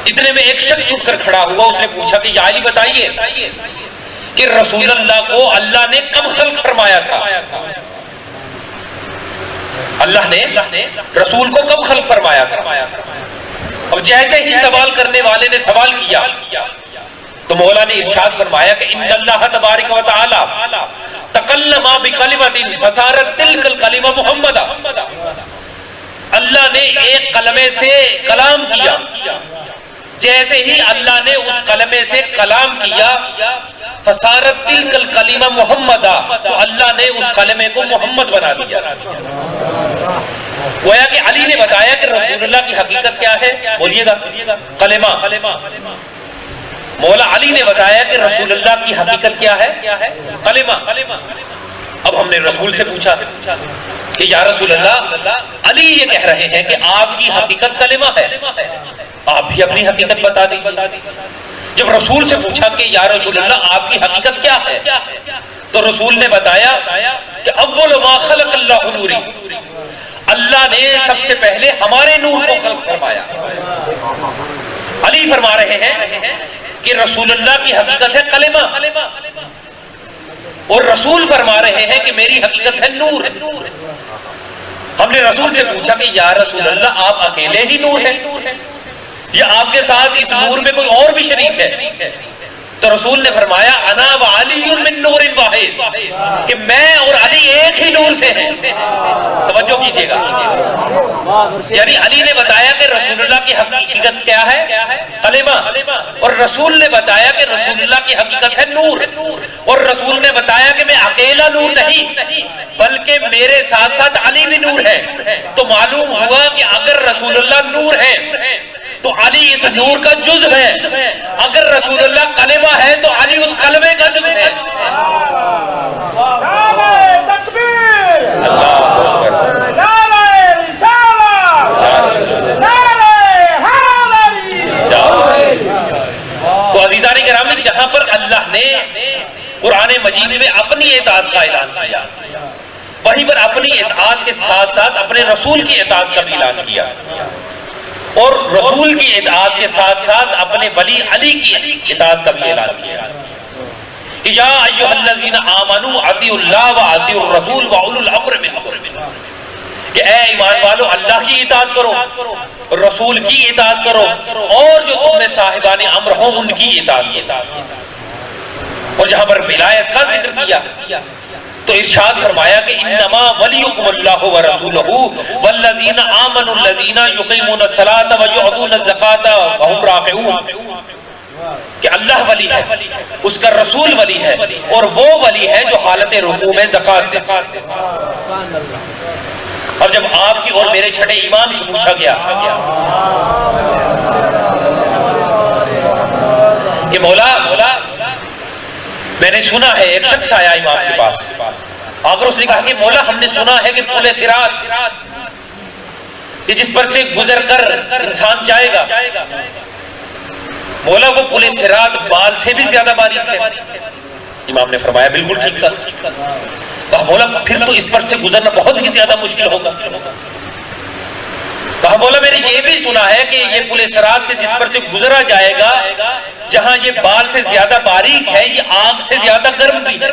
इतने में एक शख्स उठकर खड़ा हुआ, उसने पूछा कि या अली बताइए कि रसूलुल्लाह को अल्लाह ने कब खल्क फरमाया था? अल्लाह ने रसूल को कब खल्क फरमाया था? अब जैसे ही सवाल करने वाले ने सवाल किया तो मौला ने इरशाद फरमाया कि इन्नल्लाह तबारक व तआला तकल्लमा बिकलिमतिन फसारत तिलकल कलिमा मुहम्मदा। अल्लाह ने एक कलमे से कलाम किया, जैसे ही अल्लाह ने उस कलमे से कलाम किया फसारत तिलकल कलिमा मुहम्मदा, तो अल्लाह ने उस कलमे को मोहम्मद बना दिया। गोया कि अली ने बताया कि रसूलुल्लाह की हकीकत क्या है, बोलिएगा, कलेमा। मौला अली ने बताया कि रसूलुल्लाह की हकीकत क्या है, कलेमा। अब हमने रसूल से पूछा कि या रसूलुल्लाह, अली ये कह रहे हैं कि आपकी हकीकत कलेमा है, आप भी अपनी हकीकत बता दीजिए। जब रसूल से पूछा कि या रसूलुल्लाह आपकी हकीकत क्या है, तो रसूल ने बताया कि अव्वल मा खलक़ल्लाहु नूरी, अल्लाह ने सबसे पहले हमारे नूर को खल्क फरमाया। अली फरमा रहे हैं कि रसूलुल्लाह की हकीकत है कलेमा, और रसूल फरमा रहे हैं कि मेरी हकीकत है नूर। हमने रसूल से पूछा कि या रसूलुल्लाह आप अकेले ही नूर हैं या आपके साथ इस नूर में कोई और भी शरीक है? तो रसूल ने फरमाया अना व अलीयुन मिन नूरिन वाहिद, कि मैं और अली एक ही नूर से हैं। तवज्जो कीजिएगा, यानी अली ने बताया कि रसूलुल्लाह की हकीकत क्या है, कलेमा, और रसूल ने बताया कि रसूलुल्लाह की हकीकत है नूर, और रसूल ने बताया कि मैं अकेला नूर नहीं बल्कि मेरे साथ साथ अली भी नूर है। तो मालूम हुआ कि अगर रसूलुल्लाह नूर है तो अली इस नूर का जुज़ है, अगर रसूलुल्लाह कलेमा है तो अली उस कलमे का जुज़ है। तो अज़ीज़ान किराम, जहां पर अल्लाह ने कुरान मजीद में अपनी इताअत का ऐलान किया, वहीं पर अपनी इताअत के साथ साथ अपने रसूल की इताअत का भी ऐलान किया, और रसूल की इताअत के साथ साथ अपने वली अली की इताअत का भी ऐलान किया। या अय्युहल्लज़ीना आमनू अतिउल्लाह व अतिउर रसूल व उलुल अम्र मिनकुम, कि ऐ ईमान वालों, अल्लाह की इताअत करो, रसूल की इताअत करो, और जो तुम में साहिबान अम्र हो उनकी इताअत करो। और जहां पर विलायत का जिक्र किया तो इरशाद फरमाया कि इन्नमा वलियुकुमुल्लाहु व रसूलुहु वल्लज़ीना आमनुल्लज़ीना युक़ीमूनस सलाता व युअतूनज़ ज़काता व हुम राकिऊन, कि अल्लाह वली है, उसका रसूल वली है, और वो वली है जो हालत रुकू में ज़कात देता है। अब जब आपकी और मेरे छठे इमाम से पूछा गया कि मौला मैंने सुना है, एक शख्स आया इमाम के पास आकर उसने कहा कि मौला हमने सुना है कि पुले सिरात कि जिस पर से गुजर कर इंसान जाएगा, मौला वो पुले सिरात बाल से भी ज्यादा बारीक है। इमाम ने फरमाया बिल्कुल ठीक कहा। मौला फिर तो इस पर से गुजरना बहुत ही ज्यादा मुश्किल होगा। कहा मौला मैंने ये भी सुना है कि ये पुले सिरात के जिस पर से गुजरा जाएगा, जहां ये बाल से ज्यादा बारीक है, ये आग से ज्यादा गर्म भी है।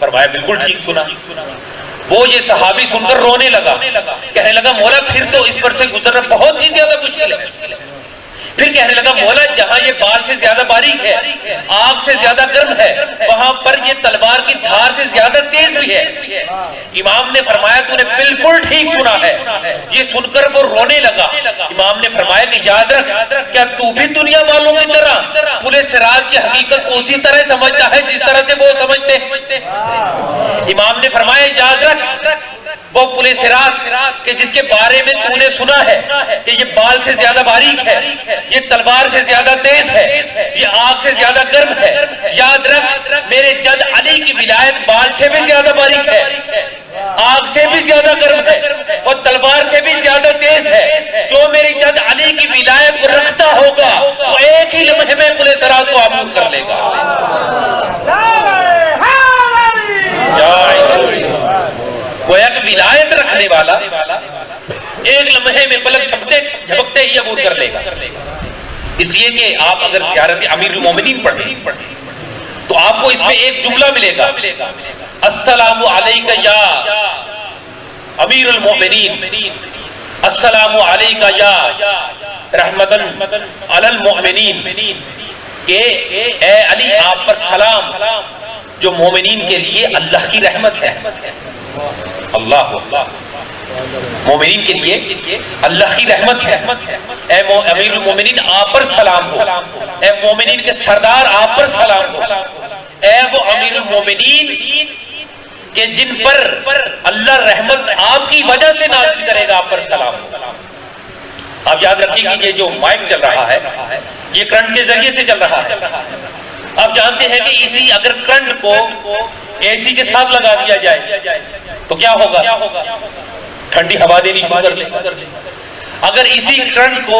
फरमाया बिल्कुल ठीक सुना। वो ये सहाबी सुनकर रोने लगा, कहने लगा मौला फिर तो इस पर से गुजरना बहुत ही ज्यादा मुश्किल है। फिर कहने लगा मौला जहां ये बाल से ज्यादा बारीक है, आग से ज्यादा गर्म है, वहां पर ये तलवार की धार से ज्यादा तेज भी है। इमाम ने फरमाया तूने बिल्कुल ठीक सुना है। ये सुनकर वो रोने लगा। इमाम ने फरमाया कि याद रख, क्या तू भी दुनिया वालों की तरह पुले सिरात की हकीकत को उसी तरह समझता है जिस तरह से वो समझते हैं? इमाम ने फरमाया याद रख, वो पुले सिरात के जिसके बारे में तूने सुना है कि ये बाल से ज्यादा बारीक है, ये तलवार से ज्यादा तेज है, ये आग से ज्यादा गर्म है, याद रख मेरे जद अली की विलायत बाल से भी ज्यादा बारीक है, आग से भी ज्यादा गर्म है, और तलवार से भी ज्यादा तेज है। जो मेरी जद अली की विलायत को रखता होगा वो एक ही लम्हे में पुले सिरात को आबूर कर लेगा। गोया कि विलायत रखने वाला एक लम्हे में पलक झपकते ही अबूर कर लेगा। इसलिए कि आप अगर ज़ियारत अमीरुल मोमिनीन पढ़ें तो आपको इसमें एक जुमला मिलेगा, अस्सलामु अलैका या अमीरुल मोमिनीन, अस्सलामु अलैका या रहमतन अलल मोमिनीन, के ए अली आप पर सलाम जो मोमिनीन के लिए अल्लाह की रहमत है। अल्लाह मोमिनीन के लिए अल्लाह की रहमत है। ए अमीरुल मोमिनीन आप पर सलाम हो, ए मोमिनीन के सरदार आप पर सलाम हो, ए वो अमीरुल मोमिनीन के जिन पर अल्लाह रहमत आपकी वजह से नाज़िल करेगा, आप पर सलाम हो। आप याद रखिए कि ये जो माइक चल रहा है ये करंट के जरिए से चल रहा है। आप जानते हैं कि इसी अगर करंट को एसी के साथ लगा दिया जाए तो क्या होगा, ठंडी हवा देनी शुरू कर ले। अगर इसी करंट को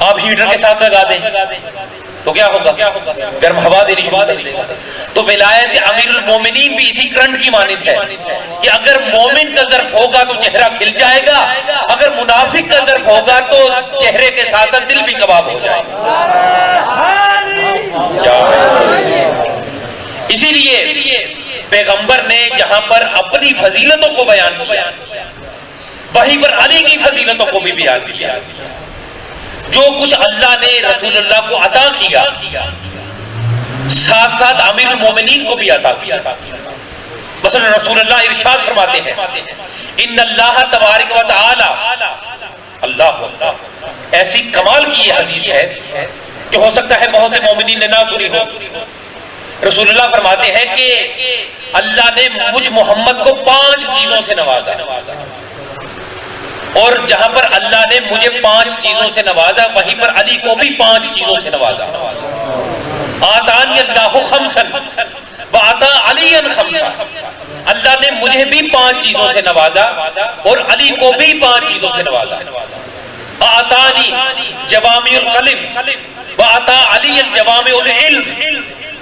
आप हीटर के साथ लगा दें तो क्या होगा, गर्म हवा देनी शुरू कर देगा। तो विलायत अमीरुल मोमिनीन भी इसी करंट की मानित है कि अगर मोमिन का ज़र्फ होगा तो चेहरा खिल जाएगा, अगर मुनाफिक का ज़र्फ होगा तो चेहरे के साथ साथ दिल भी कबाब हो जाएगा। इसीलिए पैगंबर ने जहां पर अपनी फजीलतों को बयान किया, वहीं पर अली की फजीलतों को भी बयान किया। जो कुछ अल्लाह ने रसूलुल्लाह को अता किया, साथ साथ अमीरुल मोमिनीन को भी अता किया। मसलन रसूलुल्लाह इरशाद फरमाते हैं, इन्नल्लाह तबारक व तआला, अल्लाह ऐसी कमाल की ये हदीस है कि हो सकता है बहुत से मोमिनीन ने ना सुनी हो। रसूलुल्लाह फरमाते हैं कि अल्लाह ने मुझ मोहम्मद को 5 चीजों से नवाजा, और जहां पर अल्लाह ने मुझे 5 चीजों से नवाजा, वहीं पर अली को भी 5 चीजों से नवाजा। आतानी अल्लाहु खमसन व आता अलीयन खमसा, अल्लाह ने मुझे भी 5 चीजों से नवाजा और अली को भी 5 चीजों से नवाजा। आतानी जवामिउल कलिम व आता अलीयन जवामिउल इल्म,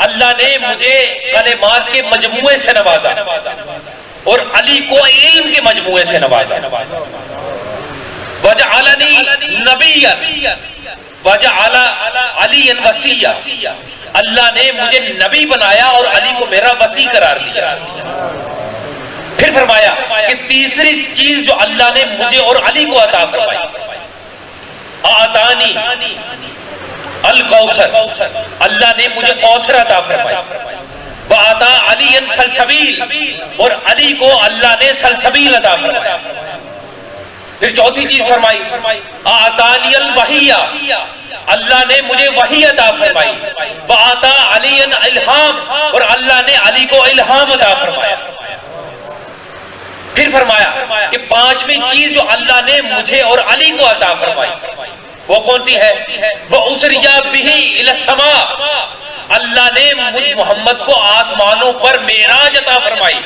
अल्लाह ने मुझे कलिमात के मजमूए से नवाजा और अली को इल्म के मजमूए से नवाजा। वजअलनी नबिय्यन वजअला अलीयन वसिय्या, अल्लाह ने मुझे नबी बनाया और अली को मेरा वसी करार दिया। फिर फरमाया कि तीसरी चीज जो अल्लाह ने मुझे और अली को अता फरमाई, आतानी अल कौसर, अल्लाह ने मुझे कौसर अता फरमाई। व आता अलीयन सलसबील, और अली को अल्लाह ने सलसबील अता फरमाया। फिर चौथी चीज फरमाई, आतानियल वहिया, अल्लाह ने मुझे वही अता फरमाई। व आता अलीयन इल्हाम, और अल्लाह ने अली को इल्हाम अता फरमाया। फिर फरमाया कि 5वीं चीज जो अल्लाह ने मुझे और अली को अता फरमाई वो कौन सी है, वो उसरिया बिही इला समा, अल्लाह ने मुझ मोहम्मद को आसमानों पर मेराज अता फरमाई।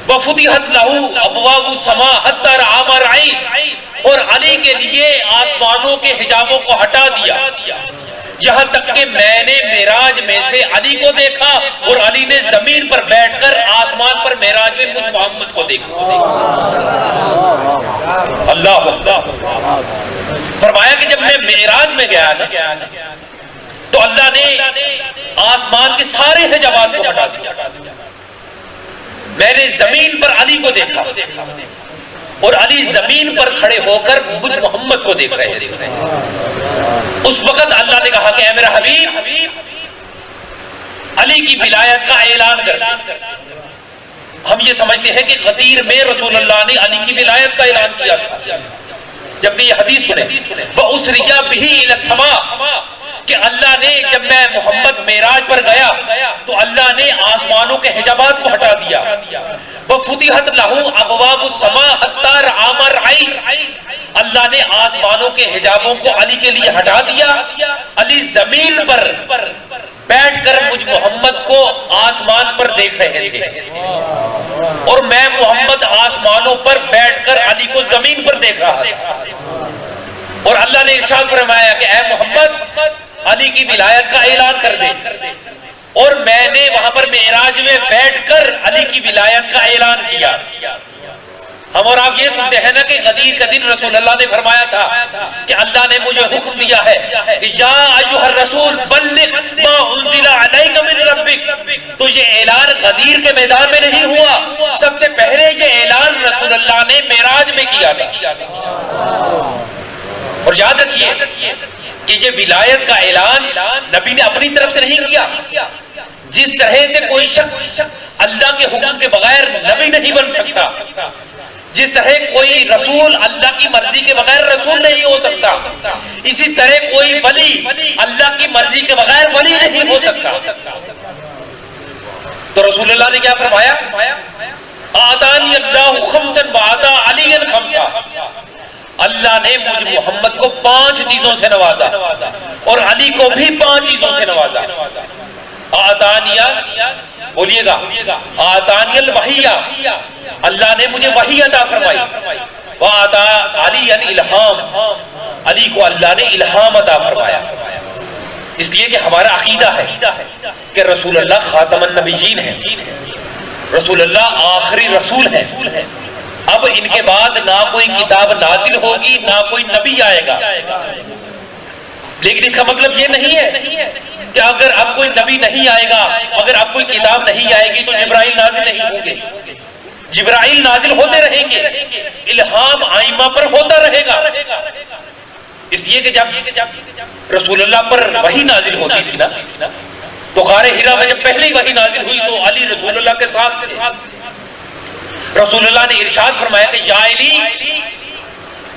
वफुतिहत लहू अबवाबुस समा हत्ता रआ मा रअयत, और अली के लिए आसमानों के हिजाबों को हटा दिया, यहां तक कि मैंने मेराज में से अली को देखा और अली ने जमीन पर बैठकर आसमान पर मेराज में मुझ मोहम्मद को देखा। अल्लाह फरमाया कि जब मैं मेराज में गया ना तो अल्लाह ने आसमान के सारे हिजाबात को हटा दिया, मैंने जमीन पर अली को देखा और अली जमीन पर खड़े होकर मुझ मोहम्मद को देख रहे थे। उस वक्त अल्लाह ने कहा कि ऐ मेरा हबीब, अली की विलायत का ऐलान कर दे। हम ये समझते हैं कि गदीर में रसूलुल्लाह ने अली की विलायत का ऐलान किया था। जब ये हदीस सुने वह उस रिया बिही इला समा, कि अल्लाह ने जब मैं मोहम्मद मेराज पर गया तो अल्लाह ने आसमानों के हिजाबात को हटा दिया। वह फुतिहत लहू अबवाबुस समा हत्ता रआ मा रअयत, अल्लाह ने आसमानों के हिजाबों को अली के लिए हटा दिया। अली जमीन पर बैठकर मुझ मोहम्मद को आसमान पर देख रहे थे और मैं मोहम्मद आसमानों पर बैठकर अली को जमीन पर देख रहा था। और अल्लाह ने इरशाद फरमाया कि ऐ मोहम्मद, अली की विलायत का ऐलान कर दे। और मैंने वहां पर मेराज में बैठकर अली की विलायत का ऐलान किया। हम और आप ये सुनते हैं ना कि गदीर का दिन रसूल अल्लाह ने फरमाया था कि अल्लाह ने मुझे हुक्म दिया है कि या अय्युहर रसूल बल्लिग मा उनज़िला अलैका मिन रब्बिक। तो ये ऐलान गदीर के मैदान में नहीं हुआ, सबसे पहले ये ऐलान रसूल अल्लाह ने मेराज में किया था। और याद रखिए कि ये विलायत का ऐलान नबी ने अपनी तरफ से नहीं किया। जिस तरह से कोई शख्स अल्लाह के हुक्म के बगैर नबी नहीं बन सकता, जिस तरह कोई रसूल अल्लाह की मर्जी के बगैर रसूल नहीं हो सकता, इसी तरह कोई वली अल्लाह की मर्जी के बगैर वली नहीं हो सकता। तो रसूल अल्लाह ने क्या फरमाया? आतानी अल्लाहु खम्सन व आता अलीयन खम्सा। अल्लाह ने मुझ मोहम्मद को 5 चीजों से नवाजा और अली को भी 5 चीजों से नवाजा। आतानिया, बोलिएगा, आतानियल वहिया, अल्लाह ने मुझे वही अता फरमाई। वाता अलीयन इल्हाम, अली को अल्लाह ने इल्हाम अता फरमाया। इसलिए कि हमारा अकीदा है कि रसूल अल्लाह खातमुन नबिय्यीन है, रसूल अल्लाह आखिरी रसूल है। अब इनके बाद ना कोई किताब नाजिल होगी, ना कोई नबी आएगा। लेकिन इसका मतलब ये नहीं है कि अगर अब कोई नबी नहीं आएगा, अगर अब कोई किताब नहीं आएगी तो जिब्राइल नाजिल नहीं होंगे। जिब्राइल नाजिल होते रहेंगे, इल्हाम आइमा पर होता रहेगा। इसलिए कि जब रसूलुल्लाह पर वही नाजिल होती थी ना, तो गारे हिरा में जब पहली वही नाजिल हुई तो अली रसूलुल्लाह के साथ थे। रसूलुल्लाह ने इरशाद फरमाया कि या अली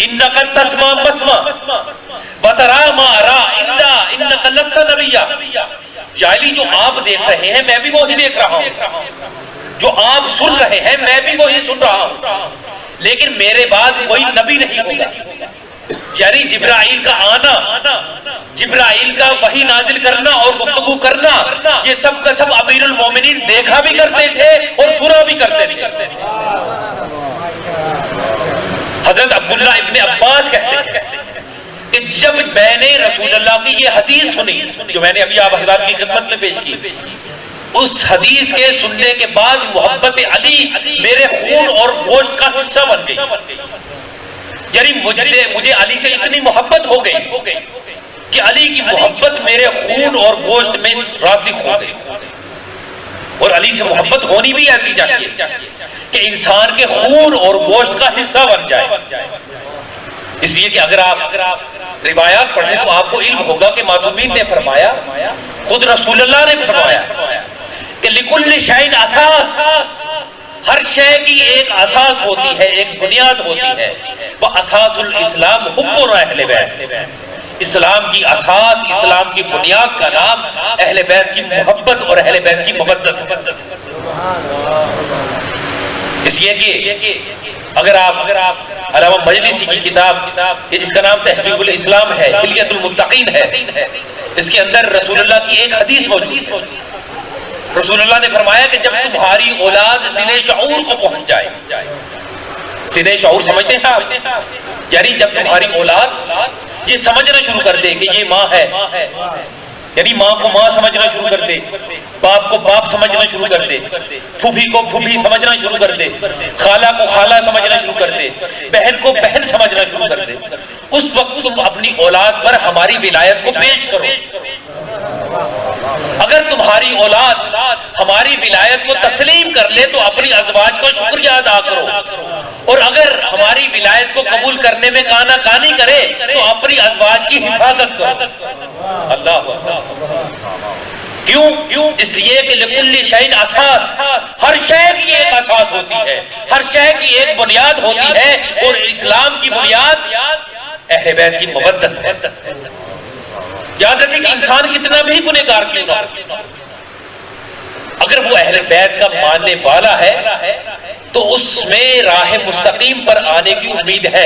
इन्नका तस्मा बस्मा व तरा मा अरा इल्ला इन्नका लस्ता नबिय्या। या अली, जो आप देख रहे हैं मैं भी वही देख रहा हूं, जो आप सुन रहे हैं मैं भी वही सुन रहा हूं, लेकिन मेरे बाद कोई नबी नहीं होगा। यानी जिब्राइल का आना, जिब्राइल का वही नाजिल करना और गुफ्तगू करना, ये सब का सब अमीरुल मोमिनीन देखा भी करते थे और सुना भी करते थे। हजरत अब्दुल्लाह इब्ने अब्बास कहते हैं कि जब मैंने रसूलुल्लाह की ये हदीस सुनी, जो मैंने अभी आप हज़रात की खिदमत में पेश की, उस हदीस के सुनने के बाद मोहब्बत अली मेरे खून और गोश्त का हिस्सा बन गई। यानी मुझे अली से इतनी मोहब्बत हो गई कि अली की मोहब्बत मेरे खून और गोश्त में रासिख हो गई। और अली से मोहब्बत होनी भी ऐसी चाहिए कि इंसान के खून और गोश्त का हिस्सा बन जाए। इसलिए कि अगर आप रिवायात पढ़ें तो आपको इल्म होगा कि मासूमीन ने फरमाया, खुद रसूलुल्लाह ने फरमाया कि लिकुल्लि शैइन असास, हर शय की एक असास होती है, एक बुनियाद होती है। वह असासुल इस्लाम हुब्बुर अहले बैत। इस्लाम की असास, इस्लाम की बुनियाद का नाम अहले बैत की मोहब्बत और अहले बैत की मवद्दत। इसलिए कि अगर आप अलामा मजलिसी की किताब जिसका नाम तहज़ीबुल इस्लाम है, हिलियतुल मुत्तकीन है, इसके अंदर रसूलुल्लाह की एक हदीस मौजूद है। रसूलुल्लाह ने फरमाया कि जब तुम्हारी औलाद सिने शऊर को पहुंच जाए, सिने शऊर समझते हैं आप? यानी जब तुम्हारी औलाद ये समझना शुरू कर दे कि ये माँ है, यानी माँ को माँ समझना शुरू कर दे, बाप को बाप समझना शुरू कर दे, फूफी को फूफी समझना शुरू कर दे, खाला को खाला समझना शुरू कर दे, बहन को बहन समझना शुरू कर दे, उस वक्त तुम अपनी औलाद पर हमारी विलायत को पेश करो। अगर तुम्हारी औलाद हमारी विलायत को तस्लीम कर ले तो अपनी अज़वाज का शुक्रिया अदा करो, और अगर हमारी विलायत को कबूल करने में काना कानी करे तो अपनी अज़वाज की हिफाजत करो। अल्लाह, क्यों? इसलिए कि लिकुल्लि शैइन असास, हर शय की एक असास होती है, हर शय की एक बुनियाद होती है, और इस्लाम की बुनियाद अहले बैत की मवद्दत है। याद रखें कि इंसान कितना भी गुनहगार क्यों ना हो, अगर वो अहले बैत का मानने वाला है तो उसमें राह मुस्तकीम पर आने की उम्मीद है।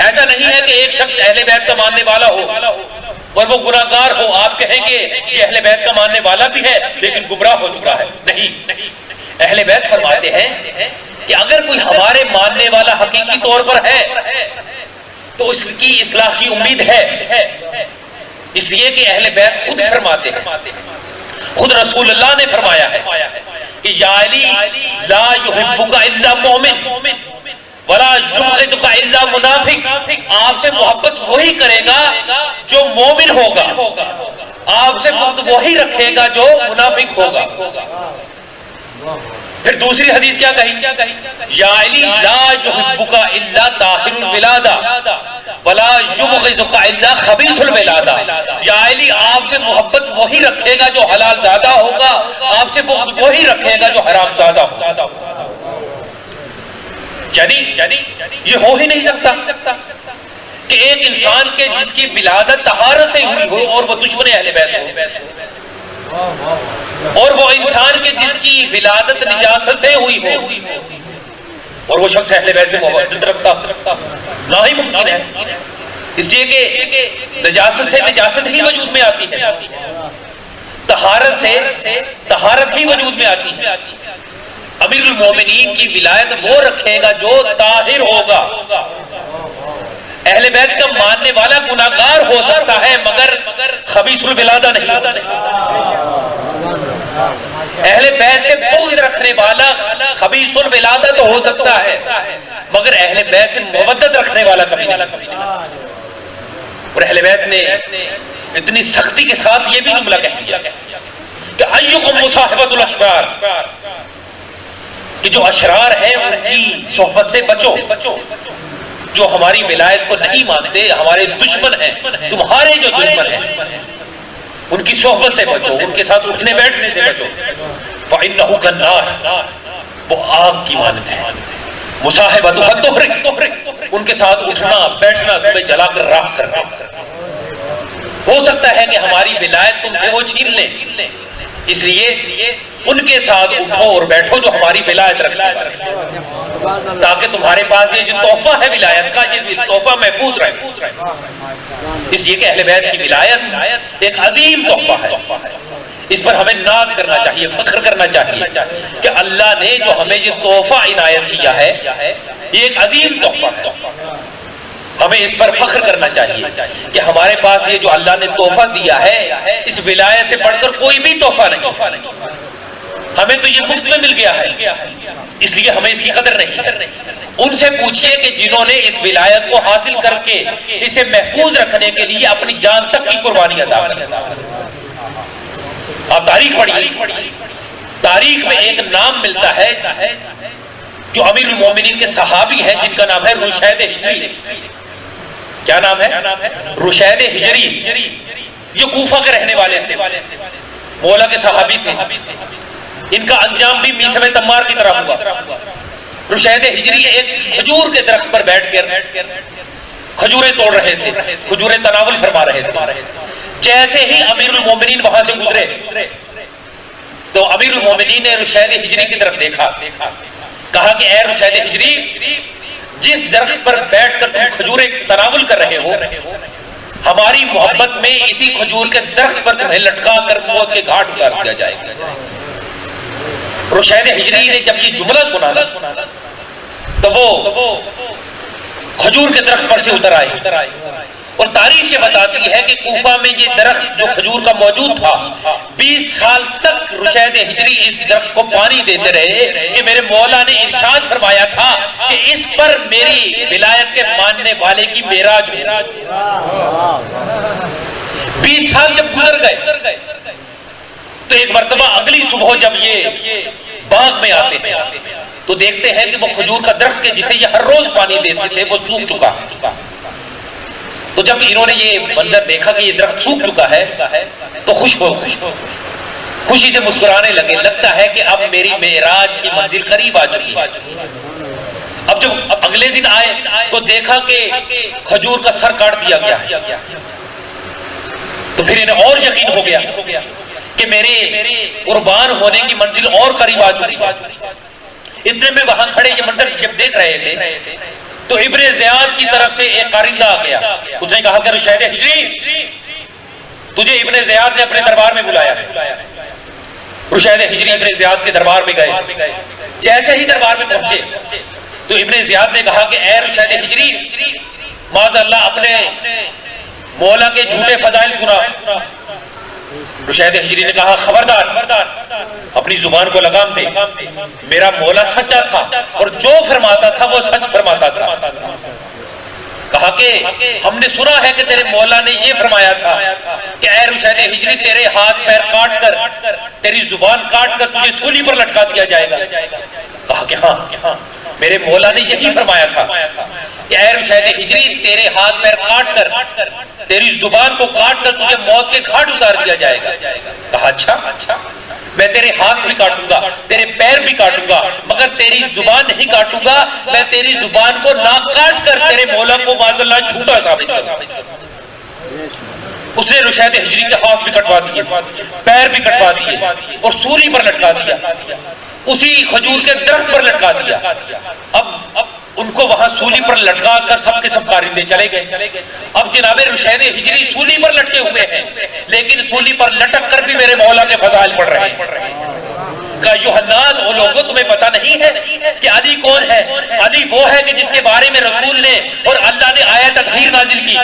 ऐसा नहीं है कि एक शख्स अहले बैत का मानने वाला हो और वो गुनाहगार हो, आप कहेंगे ये अहले बैत का मानने वाला भी है लेकिन गुमराह हो चुका है। नहीं, अहले बैत फरमाते हैं कि अगर कोई हमारे मानने वाला हकीकी तौर पर है तो उसकी इस्लाह की उम्मीद है। इसलिए कि अहले बैत खुद फरमाते हैं, खुद रसूलुल्लाह ने फरमाया है कि या अली ला युहिब्बुका इल्ला मोमिन वला युबग़िज़ुका इल्ला मुनाफिक, आपसे मोहब्बत वही करेगा जो मोमिन होगा, आपसे बुग़्ज़ वही रखेगा जो मुनाफिक होगा। फिर दूसरी हदीस क्या कही, या अली ला युहिब्बुका इल्ला ताहिरुल विलादा वला युबग़िज़ुका इल्ला खबीसुल विलादा, या अली आपसे मोहब्बत वही रखेगा जो हलाल ज़ादा होगा, आपसे बुग़्ज़ वही रखेगा जो हराम ज़ादा होगा। यानी ये हो ही नहीं सकता कि एक इंसान के जिसकी विलादत तहारत से हुई हो और वो दुश्मन अहले बैत हो, और वो इंसान के जिसकी विलादत निजासत से हुई हो और वो शख्स अहले बैत से मोहब्बत रखता, ना ही मुमकिन है। इसलिए कि निजासत से निजासत ही वजूद में आती है, तहारत से तहारत ही वजूद में आती है। अमीरुल मोमिनीन की विलायत वो रखेगा जो ताहिर होगा। अहले बैत का मानने वाला गुनाहगार हो सकता है मगर खबीसुल विलादा नहीं हो सकता। अहले बैत से बुग़्ज़ रखने वाला खबीसुल विलादा तो हो सकता है मगर अहले बैत से मुवद्दत रखने वाला कभी नहीं। और अहले बैत ने इतनी सख्ती के साथ ये भी जुमला कह दिया कि अय्युकुम मुसाहिबतुल अशरार, कि जो अशरार है उनकी सोहबत से बचो, जो हमारी विलायत को नहीं मानते, हमारे दुश्मन हैं, तुम्हारे जो दुश्मन हैं उनकी सोहबत से बचो, उनके साथ उठने बैठने से बचो। फ़इन्नहु कन्नार, वो आग की मानद है। मुसाहिबतुहा तुहरिक, उनके साथ उठना बैठना तुम्हें जलाकर राख करना। हो सकता है कि हमारी विलायत तुमसे वो छीन ले, इसलिए उनके साथ उठो और बैठो जो हमारी विलायत रखने वाले, ताकि तुम्हारे पास ये जो तोहफा है विलायत का, ये तोहफा महफूज रहे। इसलिए कि अहले बैत की विलायत एक अजीम तोहफा है, इस पर हमें नाज करना चाहिए, फख्र करना चाहिए कि अल्लाह ने जो हमें ये तोहफा इनायत किया है ये एक अजीम तोहफा है। हमें इस पर फख्र करना चाहिए कि हमारे पास ये जो अल्लाह ने तोहफा दिया है इस विलायत से बढ़कर कोई भी तोहफा नहीं, हमें तो ये मुफ्त में मिल गया है, इसलिए हमें इसकी कदर नहीं। उनसे पूछिए कि जिन्होंने इस विलायत को हासिल करके इसे महफूज रखने के लिए अपनी जान तक की कुर्बानी अदा की। आप तारीख पढ़िए, तारीख में एक नाम मिलता है जो अमीरुल मोमिनीन के सहाबी हैं जिनका नाम है रुशैद हिजरी। क्या नाम है? रुशैद हिजरी। ये कूफा के रहने वाले थे, मौला के सहाबी थे। इनका अंजाम भी मीसम तम्मार की तरह हुआ। रुशैद हिजरी एक खजूर के दरख्त पर बैठकर खजूरें तोड़ रहे थे, खजूरें तनावुल फरमा रहे थे। जैसे ही अमीरुल मोमिनीन वहां से गुजरे तो अमीरुल मोमिनीन ने रुशैद हिजरी की तरफ देखा, कहा कि ए रुशैद हिजरी, जिस दरख्त पर बैठकर तुम खजूरें तनावुल कर रहे हो, हमारी मोहब्बत में इसी खजूर के दरख्त पर तुम्हें लटका कर मौत के घाट उतार दिया जाएगा। रुशैद हिजरी ने जब ये जुमला सुना तो वो खजूर के दरख्त पर से उतर आए। और तारीख ये बताती है कि कूफा में ये दरख्त जो खजूर का मौजूद था, 20 साल तक रुशैद हिजरी इस दरख्त को पानी देते रहे कि मेरे मौला ने इरशाद फरमाया था कि इस पर मेरी विलायत के मानने वाले की मेराज हो। 20 साल जब गुजर गए तो एक मर्तबा अगली सुबह जब ये बाग में आते हैं तो देखते हैं कि वो खजूर का दरख्त के जिसे ये हर रोज पानी देते थे वो सूख चुका। तो जब इन्होंने ये मंजर देखा कि ये दरख्त सूख चुका है तो खुशी से मुस्कुराने लगे। लगता है कि अब मेरी मेराज की मंजिल करीब आ चुकी है। अब जब अगले दिन आए तो देखा कि खजूर का सर काट दिया गया है। तो फिर इन्हें और यकीन हो गया कि मेरे कुर्बान होने की मंजिल और करीब आ चुकी है। इतने में वहां खड़े ये मंजर जब देख रहे थे तो इब्ने ज़ियाद की तरफ से एक कारिंदा आ गया। उसने कहा कि रुशैद हिजरी, तुझे इब्ने ज़ियाद ने अपने दरबार में बुलाया है। रुशैद हिजरी इब्ने ज़ियाद के दरबार में गए। जैसे ही दरबार में पहुंचे तो इब्ने ज़ियाद ने कहा कि ए रुशैद हिजरी, माज़अल्लाह अपने मौला के झूठे फजाइल सुना, रुशैद हिजरी ने कहा, खबरदार, अपनी जुबान को लगाम दे, मेरा मौला सच्चा था और जो फरमाता था वो सच फरमाता था। कहा कि हमने सुना है कि तेरे मौला ने ये फरमाया था कि ऐ रुशैद हिजरी, तेरे हाथ पैर काट कर, तेरी जुबान काट कर तुझे सूली पर लटका दिया जाएगा। कहा कि हाँ, मेरे मौला ने यही फरमाया था कि ऐ रुशैद हिजरी, तेरे हाथ पैर काट कर, तेरी जुबान को काट कर तुझे मौत के घाट उतार दिया जाएगा। कहा अच्छा, मैं तेरे हाथ भी काटूंगा, तेरे पैर भी काटूंगा, मगर तेरी जुबान नहीं काटूंगा। मैं तेरी जुबान को ना काट कर तेरे मौला को माज़अल्लाह झूठा साबित करूंगा। उसने रुशैद हिजरी के हाथ भी कटवा दिए, पैर भी कटवा दिए और सूली पर लटका दिया, उसी खजूर के दरख्त पर लटका दिया। अब उनको वहां सूली पर लटका कर सबके सब कारिंदे चले गए। अब जनाबे रुशैद हिजरी सूली पर लटके हुए हैं, लेकिन सूली पर लटक कर भी मेरे मौला के फज़ाइल पढ़ रहे हैं। यूहन्नास, वो लोगों तुम्हें पता नहीं है कि अली कौन है? अली वो है कि जिसके बारे में रसूल ने और अल्लाह ने आया तत्हीर नाजिल की।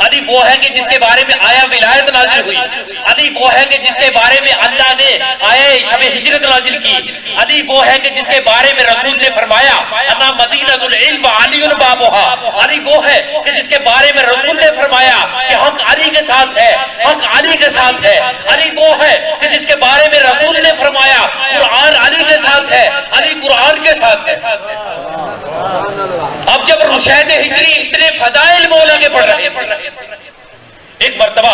अली वो है कि जिसके बारे में आया विलायत नाजिल हुई। अली वो है कि जिसके बारे में अल्लाह ने आया शब हिजरत नाजिल की। अली वो है कि जिसके बारे में रसूल ने फरमाया अन्ना मदीनतुल इल्म अलीउन बाबुहा। अली वो है कि जिसके बारे में रसूल ने फरमाया कि हक अली के साथ है, हक अली के साथ है। अली वो है कि जिसके बारे में रसूल ने फरमाया कुरान अली के साथ है, अली कुरान के साथ है। अब जब रुशैद हिजरी इतने फजाइल मौला के पढ़ रहे, एक मर्तबा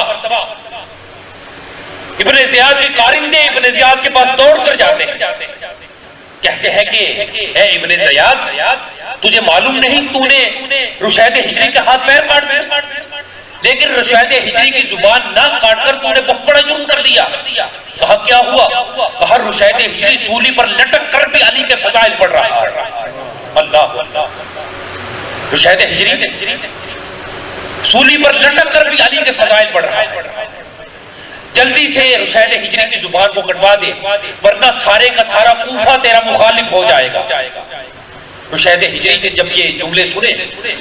इब्ने ज़ियाद के कारिंदे इब्ने ज़ियाद के पास दौड़ कर जाते हैं, कहते हैं कि ए इब्ने ज़ियाद, तुझे मालूम नहीं तूने रुशैद हिजरी के हाथ पैर काट दिए, लेकिन रुशैद हिजरी की जुबान ना काटकर तूने बहुत बड़ा जुर्म कर दिया। कहा क्या हुआ? कहा रुशैद हिजरी सूली पर लटक कर भी अली के फजाइल पढ़ रहा है। अल्लाह, रुशैद हिजरी सूली पर लटक कर भी अली के फजाइल पढ़ रहा है। जल्दी से रुशैद हिजरी की जुबान को कटवा दे, वरना सारे का सारा कूफा तेरा मुखालिफ हो जाएगा। रुशैद हिजरी के जब ये जुमले सुने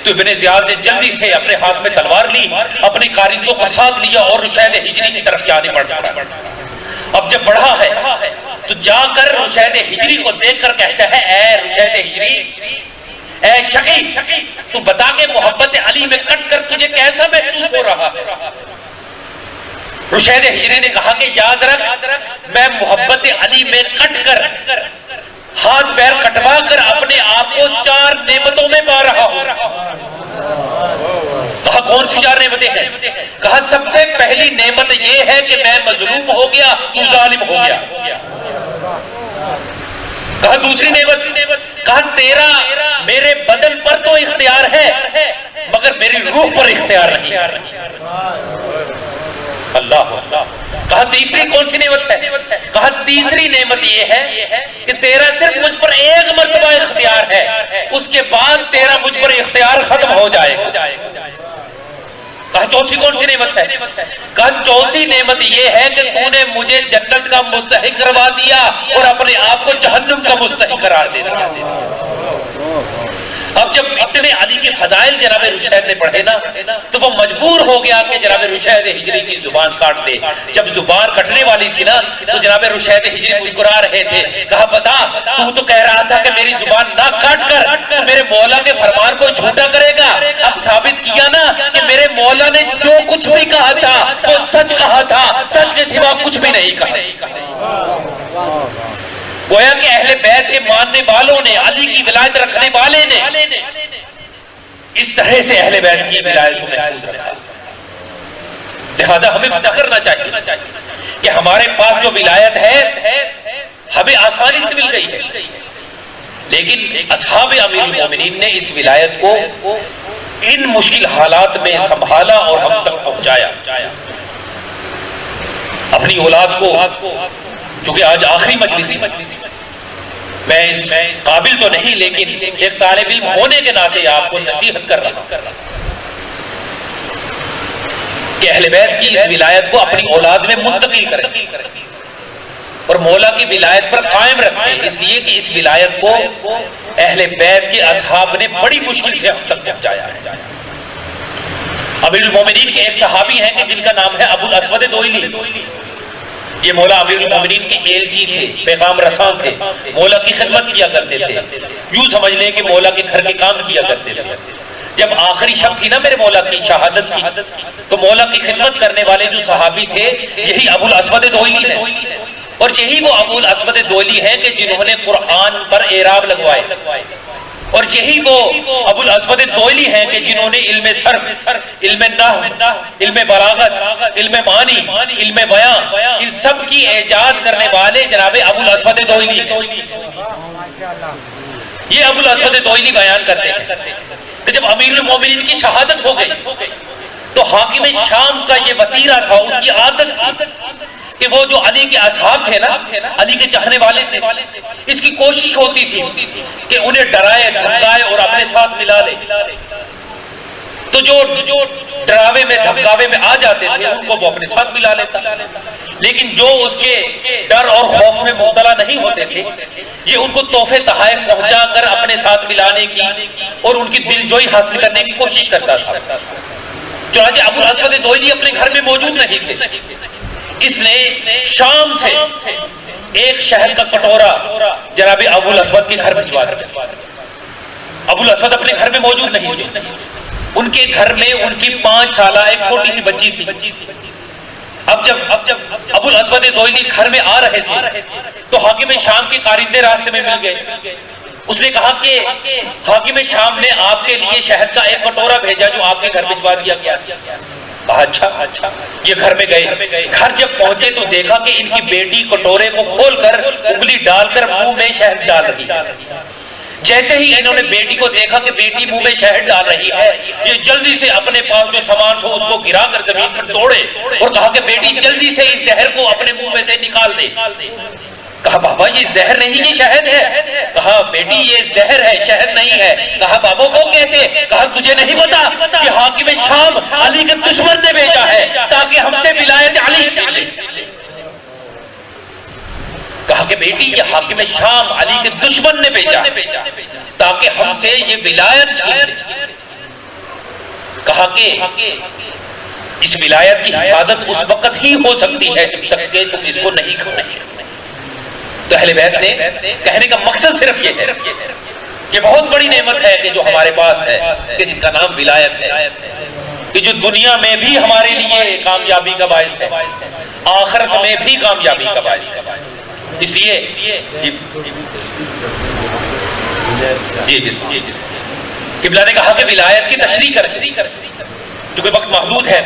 तो इब्ने ज़ियाद ने जल्दी से अपने हाथ में तलवार ली, अपने कारिंदों को साथ लिया और रुशैद हिजरी की तरफ जाने पड़ा। अब जब बढ़ा है तो जाकर रुशैद हिजरी को देखकर कहता है, ऐ रुशैद हिजरी, ऐ शकी, तू बता के मोहब्बत अली में कट कर तुझे कैसा महसूस हो रहा है? रुशैद हिजरी ने कहा कि याद रख, मैं मोहब्बत अली में कट कर हाथ पैर कटवा कर अपने आप को 4 नेमतों में पा रहा हूं। कहा कौन सी 4 नेमतें हैं? कहा सबसे पहली नेमत यह है कि मैं मजलूम हो गया, तू जालिम हो गया। कहा दूसरी नेमत, कहा तेरा मेरे बदन पर तो इख्तियार है मगर मेरी रूह पर इख्तियार नहीं। अल्लाह। कहा तीसरी कौन सी नेमत है? कहा तीसरी नेमत ये है कि तेरा सिर्फ मुझ पर एक मर्तबा इख्तियार है, उसके बाद तेरा मुझ पर इख्तियार खत्म हो जाएगा। कहा चौथी कौन सी नेमत है? कहा चौथी नेमत ये है कि तूने मुझे जन्नत का मुस्तहिक करवा दिया और अपने आप को जहन्नुम का मुस्तहिक करार दे दिया। अब जब इतने अली के फजाइल जनाब रुशैद ने पढ़े ना तो वो मजबूर हो गया कि जनाब रुशैद हिजरी की जुबान काट दे। जब जुबान कटने वाली थी ना तो जनाब रुशैद हिजरी मुस्कुरा रहे थे। कहा बता, तू तो कह रहा था कि मेरी जुबान ना काट कर तो मेरे मौला के फरमान को झूठा करेगा। अब साबित किया ना कि मेरे मौला ने जो कुछ भी कहा था वो सच कहा था, सच के सिवा कुछ भी नहीं कहा। गोया कि अहले बैत के मानने वालों ने, अली की विलायत रखने वाले ने इस तरह से अहले बैत की विलायत को महफूज रखा। लिहाजा हमें पता करना चाहिए कि हमारे पास जो विलायत है हमें आसानी से मिल गई है, लेकिन असहाब अमीरुल मोमिनीन ने इस विलायत को इन मुश्किल हालात में संभाला और हम तक पहुंचाया। अपनी औलाद को, क्योंकि आज आखिरी मजलिस, मैं इस काबिल तो नहीं लेकिन एक तालिब इल्म होने के नाते आपको नसीहत कर रहा हूं कि अहले बैत की इस विलायत को अपनी औलाद में मुंतकिल करें और मौला की विलायत पर कायम रखें, इसलिए कि इस विलायत को अहले बैत के असहाब ने बड़ी मुश्किल से हम तक पहुंचाया है। अमीरुल मोमिनीन के एक सहाबी हैं कि जिनका नाम है अबुल अस्वद दोइली। ये मौला अमीरुल मोमिनीन के एलजी थे, पैगाम रसां थे, मौला की खिदमत किया करते थे, यूं समझ लें कि मौला के घर के काम किया करते थे। जब आखिरी शब थी ना मेरे मौला की शहादत की, तो मौला की खिदमत करने वाले जो सहाबी थे यही अबुल अस्वद दोइली है, और यही वो अबुल अस्वद दोइली है कि जिन्होंने कुरान पर एराब लगवाए, और यही वो अबुल अस्वद दोइली है कि जिन्होंने इल्मे सर्फ, इल्मे नहव, इल्मे बलागत, इल्मे मानी, इल्मे बयां, इन सब की इजाद करने वाले जनाबे अबुल अस्वद दोइली हैं। ये अबुल अस्वद दोइली बयान करते हैं कि जब अमीरुल मोमिनीन की शहादत हो गई तो हाकिम शाम का ये वतीरा था, उसकी आदत थी कि वो जो अली के असहाब थे ना, अली के चाहने वाले थे, इसकी कोशिश होती थी कि उन्हें डराए धमकाए और अपने साथ मिला ले। तो जो डरावे में धमकावे में आ जाते थे उनको वो अपने साथ मिला लेता, लेकिन जो उसके डर और खौफ में मुब्तला नहीं होते थे ये उनको तोहफे तहाइफ पहुंचा कर अपने साथ मिलाने की और उनकी दिलजोई हासिल करने की कोशिश करता था। चुनांचे अबुल अस्वद दोइली अपने घर में मौजूद नहीं थे, इसने शाम से एक शहर का कटोरा जनाबे अबुल अस्वद के घर भिजवा दिया। अबुल अस्वद अपने घर में मौजूद नहीं थे, उनके घर में उनकी 5 साल एक छोटी सी बच्ची थी। अब जब अबुल अस्वद दोइली घर में आ रहे थे तो हाकिम शाम के कारिंदे रास्ते में मिल गए। उसने कहा कि हाकिम शाम ने आपके लिए शहद का एक कटोरा भेजा जो आपके घर भिजवा दिया गया। कहा अच्छा। ये घर में गए, घर जब पहुंचे तो देखा कि इनकी बेटी कटोरे को खोलकर उंगली डालकर मुंह में शहद डाल रही है। जैसे ही इन्होंने बेटी को देखा कि बेटी मुंह में शहद डाल रही है, ये जल्दी से अपने पास जो सामान था उसको गिराकर जमीन पर तोड़े और कहा कि बेटी जल्दी से इस जहर को अपने मुंह में से निकाल दे। कहा बाबा ये जहर नहीं ये शहद है। कहा बेटी ये जहर है शहद नहीं है। कहा बाबा वो कैसे? कहा तुझे नहीं पता कि हाकिम शाम अली के दुश्मन ने भेजा है ताकि हमसे विलायत अली छीन ले। कहा कि बेटी ये हाकिम शाम अली के दुश्मन ने भेजा ताकि हमसे ये विलायत छीन ले। कहा कि इस विलायत की हिफाजत उस वक्त ही हो सकती है जब तक कि तुम इसको नहीं खाओगे। तो अहले बैत ने कहने का मकसद सिर्फ ये है कि बहुत बड़ी नेमत है कि जो हमारे पास है कि जिसका नाम विलायत है, कि जो दुनिया में भी हमारे लिए कामयाबी का बायस है, आखिरत में भी कामयाबी का बायस है। इसलिए जी किबला ने कहा कि विलायत की तशरीह कर, क्योंकि वक्त महदूद है,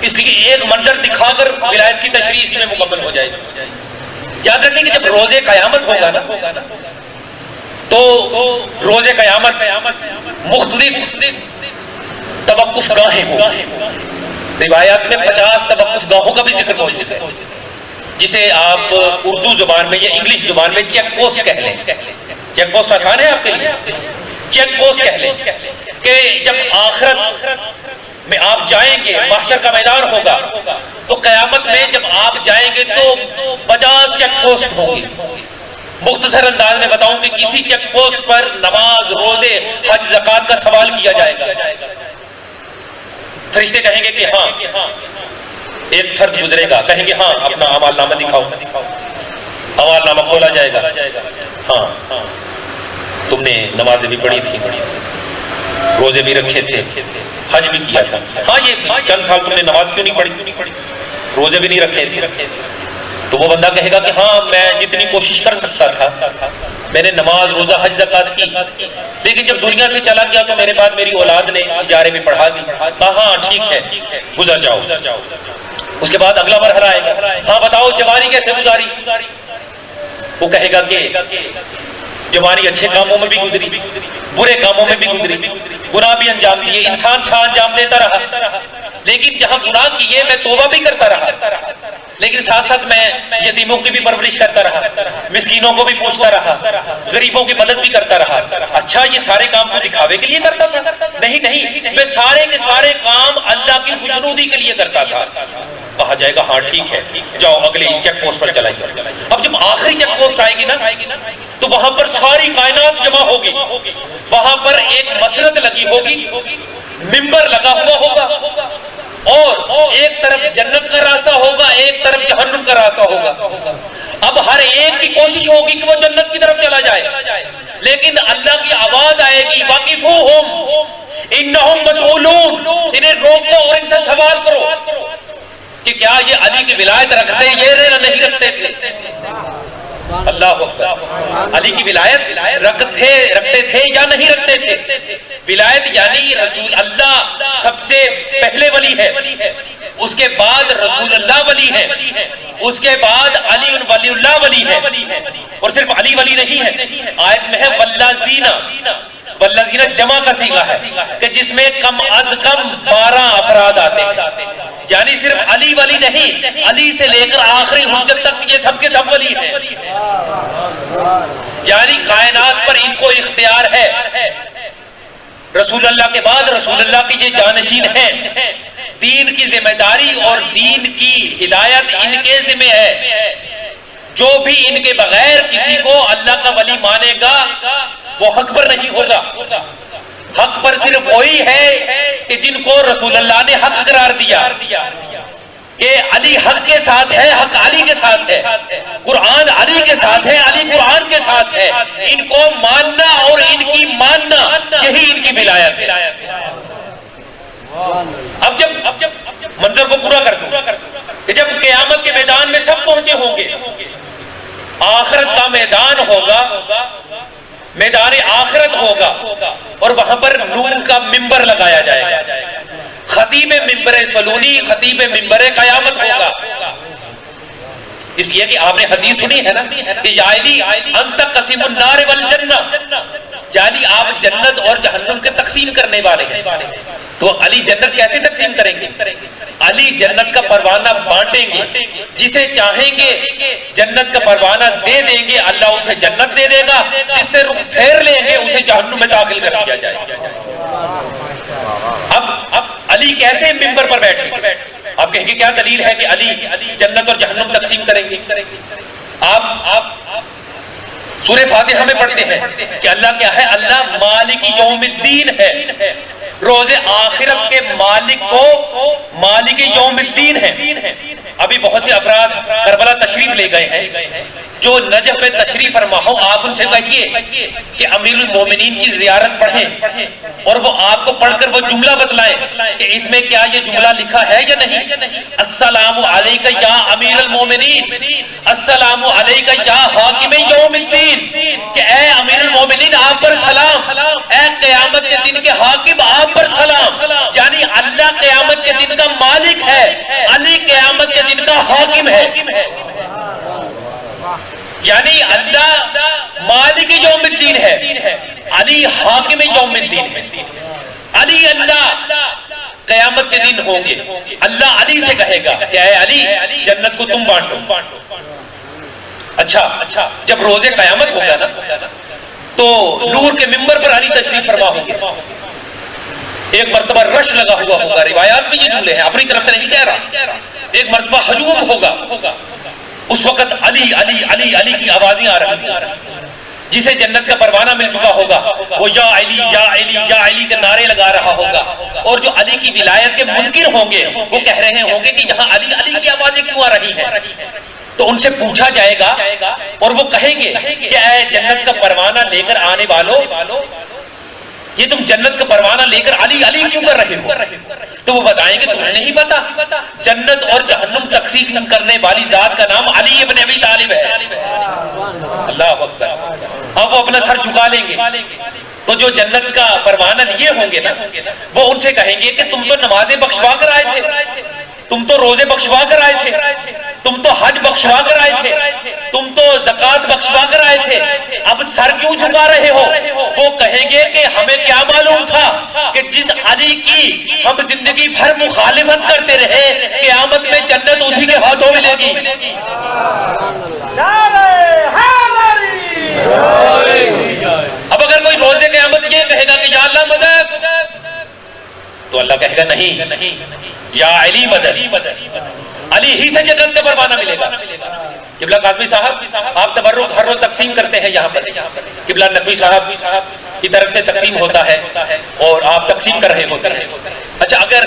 इसलिए एक मंजर दिखाकर विलायत की तशरीह इसी में मुकम्मल हो जाएगी। याद रखिए कि जब रोजे कयामत होगा ना तो रोजे कयामत मुख्तलिफ तवक्कुफ गाहें होंगी। रिवायात में 50 तवक्कुफ गाहों का भी जिक्र मौजूद है, जिसे आप उर्दू जुबान में या इंग्लिश जुबान में चेक पोस्ट कह लें। चेक पोस्ट आसान है आपके लिए, चेक पोस्ट कह लें कि जब आखिरत में आप जाएंगे, महशर का मैदान होगा, तो कयामत में जब आप जाएंगे तो 50 चेक पोस्ट होंगे। मुख्तसर अंदाज में बताऊं कि किसी चेक पोस्ट पर नमाज, रोजे, हज, ज़कात का सवाल किया जाएगा। फरिश्ते कहेंगे कि हाँ, एक फर्द गुजरेगा, कहेंगे हाँ अपना अमालनामा दिखाओ, अमालनामा खोला जाएगा। हाँ तुमने नमाजें भी पढ़ी थी, रोजे भी रखे थे, हज भी किया था। हाँ ये चंद साल तुमने नमाज क्यों नहीं पढ़ी, रोजे भी नहीं रखे थे। तो वो बंदा कहेगा कि हाँ मैं जितनी कोशिश कर सकता था मैंने नमाज, रोजा, हज, ज़कात की, लेकिन जब दुनिया से चला गया तो मेरे बाद मेरी औलाद ने इजारे में पढ़ा दी। हाँ ठीक है गुजर जाओ। उसके बाद अगला मरहला आएगा, हाँ बताओ जवानी कैसे गुजारी। वो कहेगा कि जवानी अच्छे कामों में भी गुजरी, बुरे कामों में भी गुजरी, गुनाह भी अंजाम दिए, इंसान था अंजाम देता रहा, लेकिन जहां गुनाह किए मैं तौबा भी करता रहा, लेकिन साथ साथ मैं यतीमों की भी परवरिश करता रहा, मिस्कीनों को भी पूछता रहा, गरीबों की मदद भी करता रहा। अच्छा ये सारे काम को दिखावे के लिए करता था? नहीं, मैं सारे के सारे काम अल्लाह की खुशनुदी के लिए करता था। कहा जाएगा हाँ ठीक है, जाओ अगली चेक पोस्ट पर चलाइए। अब जब आखिरी चेक पोस्ट आएगी ना तो वहां पर सारी कायनात जमा होगी, वहां पर एक मसरत लगी होगी, मिंबर लगा हुआ होगा, और एक तरफ जन्नत का रास्ता होगा, एक तरफ तरफ जहन्नुम का रास्ता होगा। अब हर एक की कोशिश होगी कि वो जन्नत की तरफ चला जाए, लेकिन अल्लाह की आवाज आएगी वाकिफूहुम इन्नहुम मसऊलून, इन्हें रोको और इनसे सवाल करो कि क्या ये अली की विलायत रखते ये नहीं रखते थे। अल्लाह अकबर। अली की विलायत रखते थे या नहीं रखते थे? विलायत यानी रसूल अल्लाह सबसे पहले वली है, उसके बाद रसूल अल्लाह वली है, उसके बाद अली वलीउल्लाह वली है, और सिर्फ अली वली नहीं है। आयत में है वल्लाजीना, वल्लाजीना जमा का सीगा है कि जिसमें कम अज कम 12 अफराद आते हैं, यानी सिर्फ अली वली नहीं, अली से लेकर आखिरी हुज्जत तक ये सबके सब वली हैं। यानी कायनात पर इनको इख्तियार है। रसूल अल्लाह के बाद रसूल अल्लाह की ये जानशीन हैं, दीन की जिम्मेदारी और दीन की हिदायत इनके जिम्मे है। जो भी इनके बगैर किसी को अल्लाह का वली मानेगा वो हक पर नहीं होगा। हक पर सिर्फ वही है कि जिनको रसूल अल्लाह ने हक करार दिया कि अली हक के साथ है, हक अली के साथ है, कुरान अली के साथ है, अली कुरान के साथ है। इनको मानना और इनकी मानना यही इनकी विलायत है। अब जब मंजर को पूरा कर दूं कि जब क़यामत के मैदान में सब पहुंचे होंगे, आखिरत का मैदान होगा, मैदान आखिरत होगा, और वहां पर नूर का मिंबर लगाया जाएगा। खतीब मिंबर सलूनी, खतीब मिंबर क़यामत होगा। इसलिए कि आपने हदीस सुनी है ना कि याली अंत कसीमुन नार वल जन्नह, यानी आप जन्नत और जहन्नुम के तकसीम करने वाले हैं। तो अली जन्नत कैसे तकसीम करेंगे? अली जन्नत का परवाना बांटेंगे, जिसे चाहेंगे जन्नत का परवाना दे देंगे, अल्लाह उसे जन्नत दे देगा, जिससे रुख फेर लेंगे उसे जहन्नुम में दाखिल कर दिया जाएगा। अब अली कैसे मिंबर पर बैठेंगे? आप कहेंगे क्या दलील है कि अली जन्नत और जहन्नुम तकसीम करेंगे? आप सूरह फातिहा में पढ़ते हैं कि अल्लाह क्या है? अल्लाह मालिक यौमिद्दीन है, रोजे आखिरत के मालिक को मालिक यौमिद्दीन है। अभी बहुत से अफराद करबला तशरीफ ले गए हैं, जो नजफ में तशरीफ फरमा हो, आप उनसे कहिए कि अमीरुल मोमिनीन की जियारत पढ़ें, और वो आपको पढ़कर वो जुमला बतलाएं कि इसमें क्या ये जुमला लिखा है या नहीं। अस्सलामु अलैका या अमीरुल मोमिनीन, अस्सलामु अलैका या हाकिम यौमिद्दीन, कि ए अमीरुल मोमिनीन आप पर सलाम, ए क़यामत के दिन के हाकिम आप पर सलाम। यानी अल्लाह क़यामत के दिन का मालिक है, अली क़यामत के दिन का हाकिम है। यानी अल्लाह मालिक यौमिद्दीन है, अली हाकिम यौमिद्दीन है। अली अल्लाह क़यामत के दिन होंगे, अल्लाह अली से कहेगा कि ऐ अली जन्नत को तुम बांटो। अच्छा, जब रोजे क़यामत होगा ना, तो नूर के मिंबर पर अली तशरीफ फरमा होंगे। एक मर्तबा रश लगा हुआ होगा, रिवायात में ये जुमले हैं, अपनी तरफ से नहीं कह रहा। एक मर्तबा हजूम होगा, उस वक्त अली अली अली अली की आवाजें आ रही हैं। जिसे जन्नत का परवाना मिल चुका होगा वो या अली या अली या अली के नारे लगा रहा होगा, और जो अली की विलायत के मुनकिर होंगे वो कह रहे होंगे कि यहाँ अली अली की आवाजें क्यों आ रही हैं। तो उनसे पूछा जाएगा और वो कहेंगे कि ऐ जन्नत का परवाना लेकर आने वालों, ये तुम जन्नत का परवाना लेकर अली अली क्यों कर रहे हो? तो वो बताएंगे तुम्हें नहीं पता, जन्नत और जहन्नुम तकसीम करने वाली जात का नाम अली इब्न अबी तालिब है। अल्लाह अकबर। अब वो अपना सर झुका लेंगे, तो जो जन्नत का परवाना लिए होंगे ना, वो उनसे कहेंगे कि तुम तो नमाजें बख्शवा कर आए थे, तुम तो रोजे बख्शवा कर आए थे, तुम तो हज बख्शवा कर आए थे, तुम तो ज़कात बख्शवा कर आए थे, अब सर क्यों झुका रहे हो? वो कहेंगे कि हमें क्या मालूम था कि जिस अली की हम जिंदगी भर मुखालिफत करते रहे, क़यामत में जन्नत उसी के हाथों मिलेगी। अब अगर कोई रोजे क़यामत ये कहेगा कि या अल्लाह मदद, तो अल्लाह कहेगा नहीं, या अली मदद, अली ही से जन्नत का परवाना मिलेगा। किबला काज़मी साहब, आप तबर्रुक हर रोज तकसीम करते हैं यहाँ पर, किबला नकवी साहब की तरफ से तकसीम होता है और आप तकसीम कर रहे होते हैं। अच्छा, अगर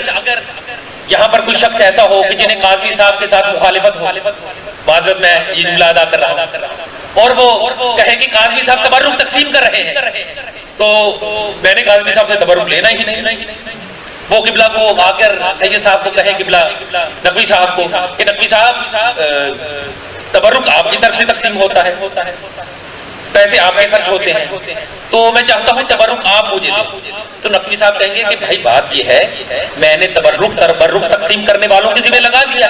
यहाँ पर कोई शख्स ऐसा हो कि जिन्हें काज़मी साहब के साथ मुखालिफत हो, माज़रत मैं ये जुमला अदा कर रहा हूँ, और वो कहे कि काज़मी साहब तबर्रुक तकसीम कर रहे हैं, तो मैंने काज़मी साहब से तबर्रुक लेना ही नहीं। वो किबला को आकर सैयद साहब को कहे, किबला नकवी साहब को, कि नकवी साहब तबर्रुक आपकी तरफ से तकसीम होता है, पैसे आपके खर्च होते हैं, तो मैं चाहता हूँ तबर्रुक आप मुझे दें। तो नकवी साहब कहेंगे कि भाई बात ये है, मैंने तबर्रुक तकसीम करने वालों के जिम्मे लगा दिया,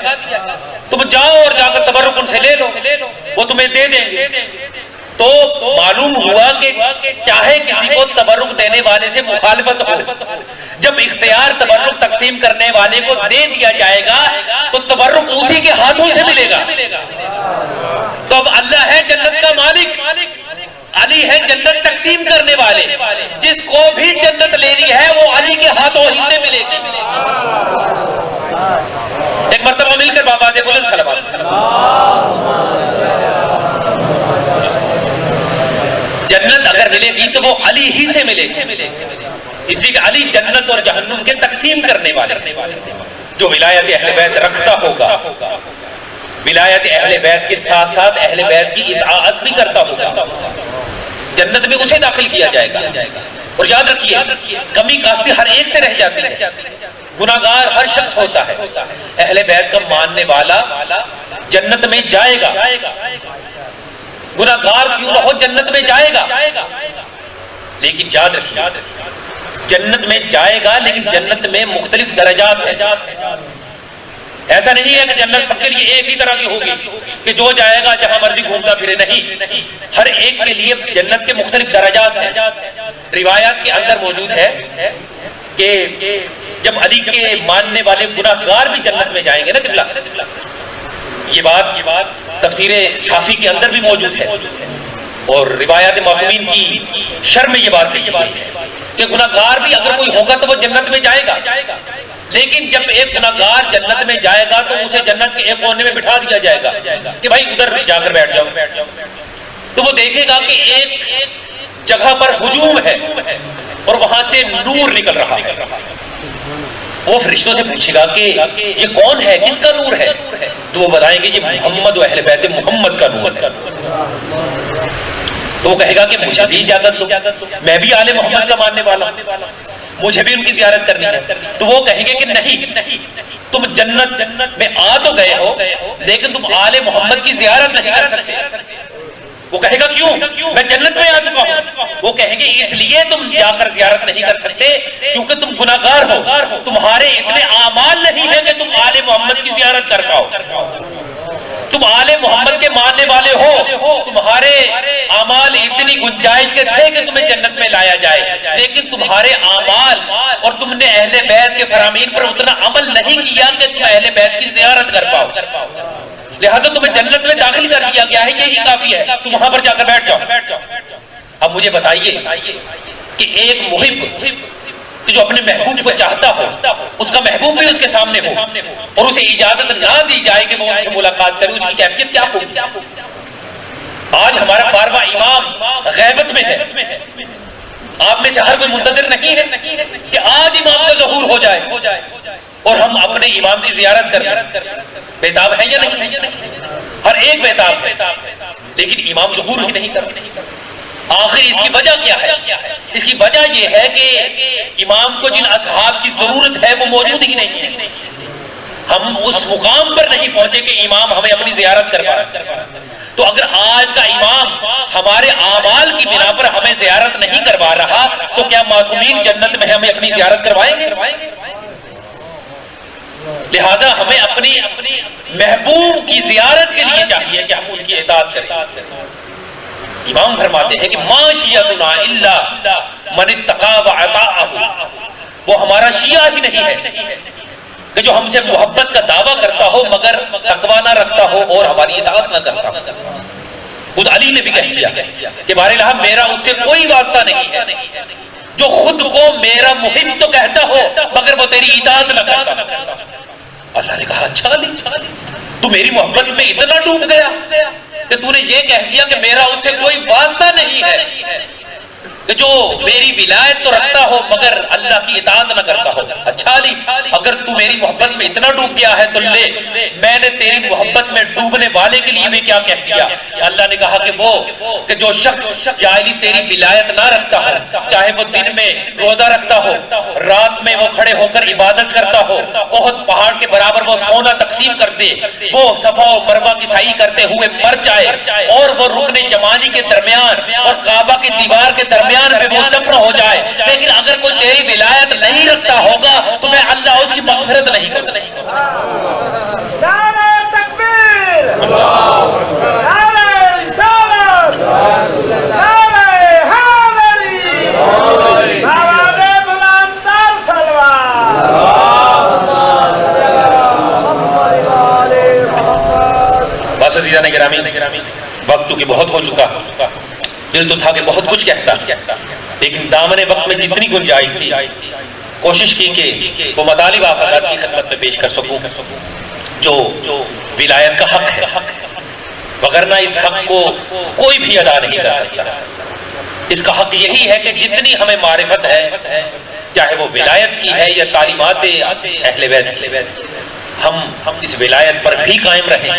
तुम जाओ और जाकर तबर्रुक उनसे ले लो, वो तुम्हें दे देंगे। तो मालूम हुआ कि चाहे किसी को तबर्रुक देने वाले से मुखालिफत हो, जब इख्तियार तबर्रुक तकसीम करने वाले को दे दिया जाएगा तो तबर्रुक उसी के हाथों से मिलेगा। तो अब अल्लाह है जन्नत का मालिक, अली है जन्नत तकसीम करने वाले, जिसको भी जन्नत लेनी है वो अली के हाथों ही से मिलेगी। एक मर्तबा मिलकर बाबा से बोले जन्नत अगर मिलेगी तो वो अली ही से मिलेगी, इसलिए कि अली जन्नत और जहन्नुम के तकसीम करने वाले, जो विलायत अहले बैत रखता होगा, विलायत अहले बैत के साथ साथ अहले बैत की इताअत भी करता होगा, जन्नत में उसे दाखिल किया जाएगा। और याद रखिए, कमी कास्ती हर एक से रह जाती है, गुनाहगार हर शख्स होता है, अहले बैत का मानने वाला जन्नत में जाएगा, गुनाहगार क्यों ना हो जन्नत में जाएगा। लेकिन याद रखिए, जन्नत में जाएगा लेकिन जन्नत में मुख्तलिफ दरजात हैं। ऐसा नहीं है कि जन्नत सबके लिए एक ही तरह की होगी कि जो जाएगा जहां मर्जी घूमता फिरे, नहीं, हर एक के लिए जन्नत के मुख्तलिफ दरजात हैं। रिवायात के अंदर मौजूद है कि जब अली के मानने वाले गुनाहगार भी जन्नत में जाएंगे ना किबला, ये बात तफसीर शाफी के अंदर भी मौजूद है, और रिवायात मासूमीन की शर्म में ये बात लिखी गई है कि गुनाहगार भी अगर कोई होगा तो वो जन्नत में जाएगा, लेकिन जब एक गुनाहगार जन्नत में जाएगा तो उसे जन्नत के एक कोने में बिठा दिया जाएगा कि भाई उधर जाकर बैठ जाओ। तो वो देखेगा कि एक जगह पर हुजूम है और वहां से नूर निकल रहा है। वो फरिश्तों से पूछेगा कि ये कौन है, किसका नूर है, तो वो बताएंगे ये मोहम्मद व अहले बैत मोहम्मद का नूर है। तो वो कहेगा कि मुझे भी इजाजत दो, मैं भी आले मोहम्मद का मानने वाला हूं, मुझे भी उनकी जियारत करनी है। तो वो कहेंगे कि नहीं, तुम जन्नत में आ तो गए हो लेकिन तुम आले मोहम्मद की जियारत नहीं कर सकते। वो कहेगा क्यों, मैं जन्नत में आ चुका हूं। वो कहेंगे इसलिए तुम जाकर जियारत नहीं कर सकते क्योंकि तुम गुनाहगार हो, तुम्हारे इतने आमाल नहीं है कि तुम आले मोहम्मद की जियारत कर पाओ। तुम आले मोहम्मद के मानने वाले हो, तुम्हारे आमाल इतनी गुंजाइश के थे कि तुम्हें जन्नत में लाया जाए, लेकिन तुम्हारे आमाल और तुमने अहले बैत के फरामीन पर उतना अमल नहीं किया कि तुम अहले बैत की जियारत कर पाओ, लिहाजा तुम्हें जन्नत में दाखिल कर दिया गया है, यही काफी है, तुम वहां पर जाकर बैठ जाओ। अब मुझे बताइए कि एक मुहिब कि जो अपने महबूब को चाहता हो, उसका महबूब भी उसके सामने हो और उसे इजाजत ना दी जाए कि वो उनसे मुलाकात करे, उसकी कैफियत क्या होगी। आज हमारा 12वां इमाम गैबत में है, आप में से हर कोई मुंतज़िर नहीं है कि आज इमाम का ज़हूर हो जाए और हम अपने इमाम की जियारत करें। बेताब है या नहीं, हर एक बेताब है, लेकिन इमाम ज़हूर ही नहीं करते। आखिर इसकी वजह क्या है? इसकी वजह यह है कि इमाम को जिन असहाब की जरूरत है वो मौजूद ही नहीं है। हम उस मुकाम पर नहीं पहुंचे कि इमाम हमें अपनी जियारत कर पाए। तो अगर आज का इमाम हमारे आमाल की बिना पर हमें जियारत नहीं करवा रहा तो क्या मासूमीन जन्नत में हमें अपनी जियारत करवाएंगे? लिहाजा हमें अपनी महबूब की जियारत के लिए चाहिए कि हम उनकी इताअत करें। इमाम फरमाते हैं कि माशियतुना इल्ला मन इत्तका व अताअहु, वो हमारा शिया ही नहीं है कि जो हमसे मोहब्बत का दावा करता हो मगर तकवा ना रखता हो और हमारी इताअत ना करता हो। खुद अली ने भी कह दिया कि बारिल्लाह मेरा उससे कोई वास्ता नहीं है जो खुद को मेरा मुहिब तो कहता हो मगर वो तेरी इताअत ना करता। अल्लाह ने कहा अच्छा अली, तू मेरी मोहब्बत में इतना डूब गया कि तूने ये कह दिया कि मेरा उससे कोई वास्ता नहीं है। कि जो मेरी विलायत तो रखता हो मगर अल्लाह की इताअत न करता हो। अच्छा अली, अगर तू मेरी मोहब्बत में इतना डूब गया है तो ले, मैंने तेरी मोहब्बत में डूबने वाले के लिए भी क्या कह दिया। अल्लाह ने कहा कि वो कि जो शख्स या अली तेरी विलायत ना रखता हो, चाहे वो दिन में रोजा रखता हो, रात में वो खड़े होकर इबादत करता हो, ओहद पहाड़ के बराबर वो सोना तकसीम कर दे, वो सफा और मरवा की सही करते हुए मर जाए और वो रुकने जमानी के दरमियान और काबा की दीवार के दरमियान में वो दफन हो जाए, लेकिन अगर कोई तेरी विलायत नहीं रखता होगा तो मैं अल्लाह उसकी मग़फ़िरत नहीं करूंगा। नारे तकबीर, नारे रिसालत, नारे हैदरी, नारे बुलंदर सलवार। बस अज़ीज़ान गिरामी, वक्त चूंकि बहुत हो चुका, दिल तो था कि बहुत कुछ कहता, लेकिन दामने वक्त में जितनी गुंजाइश थी कोशिश की कि वो मतालिब आप हज़रात की खिदमत में पेश कर सकूं जो विलायत का हक है, वगरना इस हक को कोई भी अदा नहीं कर सकता। इसका हक यही है कि जितनी हमें मारिफत है, चाहे वो विलायत की है या तालीमात अहले बैत, हम इस विलायत पर भी कायम रहें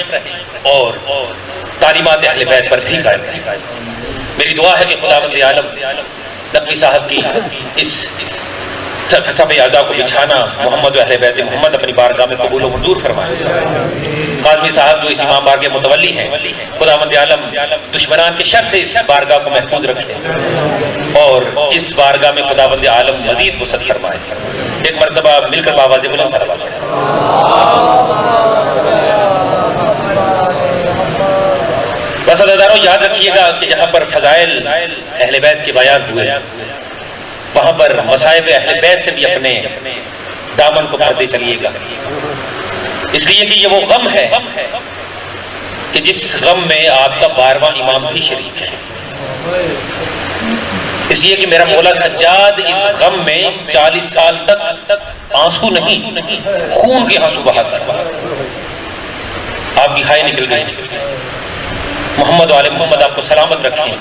और तालीमात अहले बैत पर भी कायम रहें। मेरी दुआ है कि खुदावंद आलम नकवी साहब की इस सफ़े आज़ा को बिछाना मोहम्मद व अहले बैत मोहम्मद अपनी बारगाह में कबूल व मंजूर फरमाए। काज़मी साहब जो इस इमाम बार के मुतवल्ली हैं, खुदावंद आलम दुश्मनान के शर से इस बारगाह को महफूज रखे और इस बारगाह में खुदावंद आलम मजीद वसअत फरमाए। एक मरतबा मिलकर बावाज़ बुलंद सलावत बस अज़ादारों, याद रखिएगा कि जहाँ पर फ़ज़ाइल अहले बैत के बयान हुए वहाँ पर मसाइब अहले बैत से भी अपने दामन को भरते चलिएगा, इसलिए कि ये वो गम है कि जिस गम में आपका 12वां इमाम भी शरीक है। इसलिए कि मेरा मौला सज्जाद इस गम में 40 साल तक आंसू नहीं, खून के आंसू बहाता। आपकी हाय निकल गई। मोहम्मद वाले मोहम्मद आपको सलामत रखें,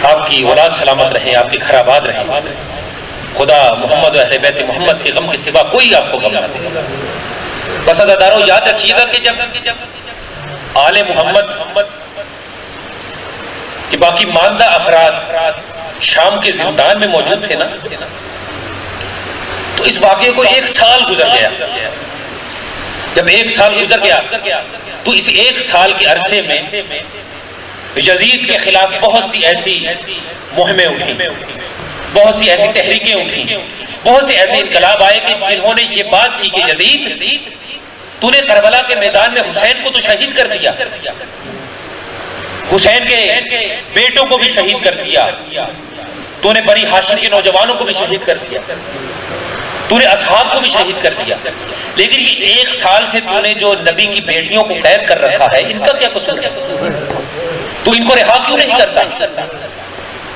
आपकी औलाद सलामत रहे, आपके खराबाद रहे। खुदा मोहम्मद अहले बैत मोहम्मद के गम के सिवा कोई आपको गम ना दे। बस अज़ादारों, याद रखिएगा कि जब आले मोहम्मद के बाकी मानदा अफराद शाम के जिंदान में मौजूद थे ना, तो इस वाक़े को 1 साल गुजर गया। जब 1 साल गुजर गया तो इस 1 साल के अरसे में यजीद के खिलाफ बहुत सी ऐसी मुहिमें उठी, बहुत सी ऐसी तहरीकें उठी, बहुत से ऐसे इनकलाब आए कि जिन्होंने ये बात की कि यजीद, तूने करबला के मैदान में हुसैन को तो शहीद कर दिया, हुसैन के बेटों को भी शहीद कर दिया, तूने बनी हाशिम के नौजवानों को भी शहीद कर दिया, तूने असहाब को भी शहीद कर दिया, लेकिन ये 1 साल से तूने जो नबी की बेटियों को कैद कर रखा है, इनका क्या कसूर है? तू इनको रिहा क्यों नहीं करता?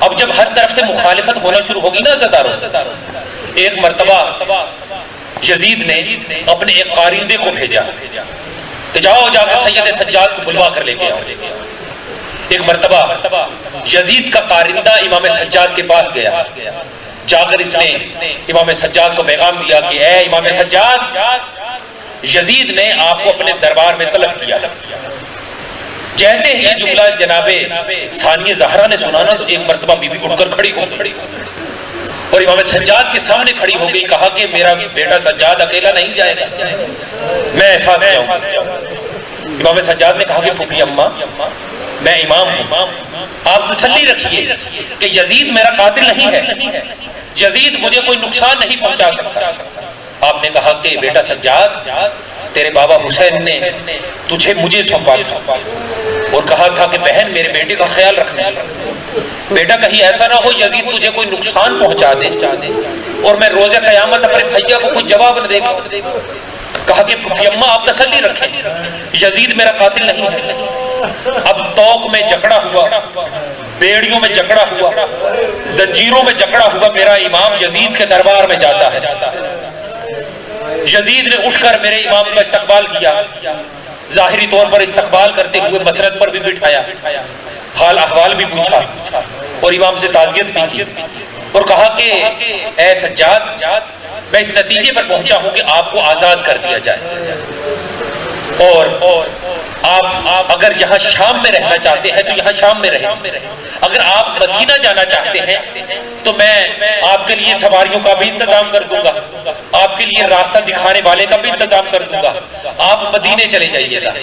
अब जब हर तरफ से मुखालिफत होना शुरू होगी ना ज़दारों, एक मर्तबा यजीद ने अपने एक कारिंदे को भेजा कि जाओ जाकर सैयद सज्जाद को बुलवा कर लेके आओ। एक मर्तबा यजीद का कारिंदा इमाम सज्जाद के पास गया, जाकर इसने इमाम सज्जाद को पैगाम दिया कि ए इमाम सज्जाद, यजीद ने आपको अपने दरबार में तलब किया। जैसे ही जुमला जनाबे सानिया ज़हरा ने सुना ना, तो एक मर्तबा बीबी उठकर खड़ी हो गई और इमाम सज्जाद के सामने खड़ी हो गई। कहा कि मेरा बेटा सज्जाद अकेला नहीं जाएगा, मैं साथ जाऊंगा। इमाम सज्जाद ने कहा कि फूफी अम्मा, मैं इमाम हूं, आप तसल्ली रखिए कि यजीद मेरा कातिल नहीं है, यजीद मुझे कोई नुकसान नहीं पहुंचा सकता। आपने कहा कि बेटा सज्जाद, तेरे बाबा हुसैन ने तुझे मुझे सौंपा था और कहा था कि बहन मेरे बेटे का ख्याल रखना, बेटा कहीं ऐसा ना हो यजीद तुझे कोई नुकसान पहुंचा दे और मैं रोज़े क़यामत अपने भैया को कोई जवाब न देगा। कहा कि अम्मा आप तसल्ली रखें, यजीद मेरा कातिल नहीं है। अब तौक में जकड़ा हुआ, बेड़ियों में जकड़ा हुआ, जंजीरों में जकड़ा हुआ मेरा इमाम यजीद के दरबार में जाता है। यजीद ने उठकर मेरे इमाम का इस्तकबाल किया, जाहिरी तौर पर इस्तकबाल करते हुए मसरत पर भी बिठाया, हाल अहवाल भी पूछा और इमाम से ताज़ियत भी की और कहा कि ऐ सज्जाद, मैं इस नतीजे पर पहुंचा हूं कि आपको आजाद कर दिया जाए और आप अगर यहाँ शाम में रहना चाहते हैं तो यहाँ शाम में रहें, अगर आप मदीना जाना चाहते हैं तो मैं आपके लिए सवारियों का भी इंतजाम कर दूंगा, आपके लिए रास्ता दिखाने वाले का भी इंतजाम कर दूंगा, आप मदीने चले जाइएगा।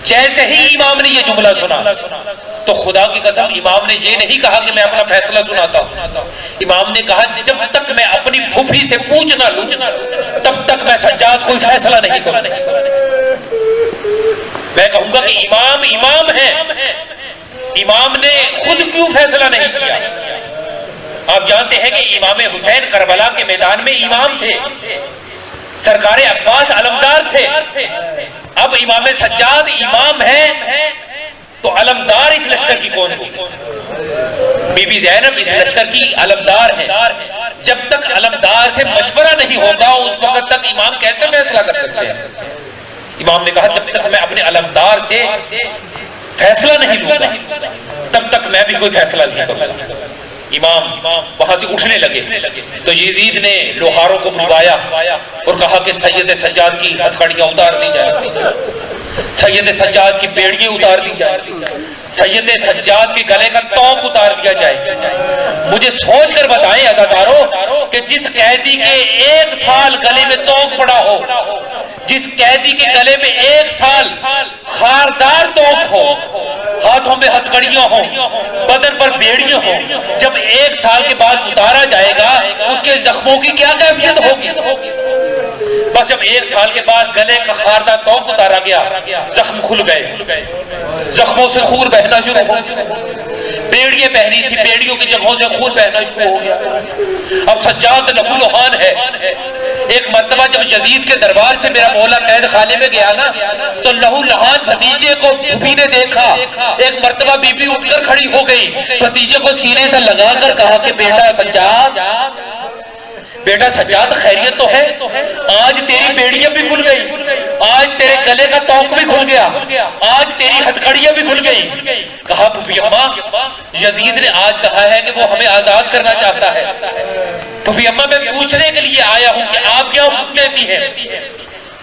जैसे ही इमाम ने ये जुमला सुना तो खुदा की कसम इमाम ने ये नहीं कहा कि मैं अपना फैसला सुनाता हूं, इमाम ने कहा जब तक मैं अपनी फूफी से पूछ ना लूं तब तक मैं सज्जाद कोई फैसला नहीं करूंगा। मैं कहूंगा कि इमाम इमाम है, इमाम ने खुद क्यों फैसला नहीं किया? आप जानते हैं कि इमाम हुसैन करबला के मैदान में इमाम थे, सरकारे अब्बास अलमदार थे। अब इमाम सज्जाद इमाम है तो अलमदार इस लश्कर की कौन होगी? बीबी ज़ैनब इस लश्कर की अलमदार है। जब तक अलमदार से मशवरा नहीं होगा उस वक्त तक इमाम कैसे फैसला कर सकते हैं? इमाम ने कहा जब तक मैं अपने अलमदार से फैसला नहीं लूंगा तब तक मैं भी कोई फैसला नहीं करूंगा। इमाम वहां से उठने लगे तो यजीद ने लोहारों को बुलवाया और कहा कि सैयद सज्जाद की हथकड़ियां उतार दी जाए, सैयद सज्जाद की बेड़ियां उतार दी जाए, सैयद सज्जाद के गले का तौक उतार दिया जाए। मुझे सोच कर बताएं अज़ादारों कि जिस कैदी के 1 साल गले में तौक पड़ा हो, जिस कैदी के गले में 1 साल खारदार तौक हो, हाथों में हथकड़ियां हो, बदन पर बेड़ियां हो, जब 1 साल के बाद उतारा जाएगा उसके जख्मों की क्या कैफियत होगी? बस जब 1 साल के बाद गले का खारदार तौक उतारा गया, जख्म खुल गए, जख्मों से खून बहना शुरू हो गया। बेड़ियां पहनी थी, बेड़ियों की जगहों से खून बहना शुरू हो गया। अब सज्जाद लहूलुहान है। एक मर्तबा जब यजीद के दरबार से मेरा मौला कैद खाने में गया ना तो लहूलुहान भतीजे को बीबी ने देखा। एक मर्तबा बीबी उठकर खड़ी हो गई, भतीजे को सीने से लगाकर कहा कि बेटा सज्जाद खैरियत तो है? आज तेरी बेड़ियां भी खुल गई, आज तेरे गले का तौक भी खुल गया, आज तेरी हथकड़ियां भी खुल गई। कहा फूफी अम्मा यजीद ने आज कहा है कि वो हमें आजाद करना चाहता है। फूफी अम्मा मैं पूछने के लिए आया हूं कि आप क्या हुक्म देती हैं?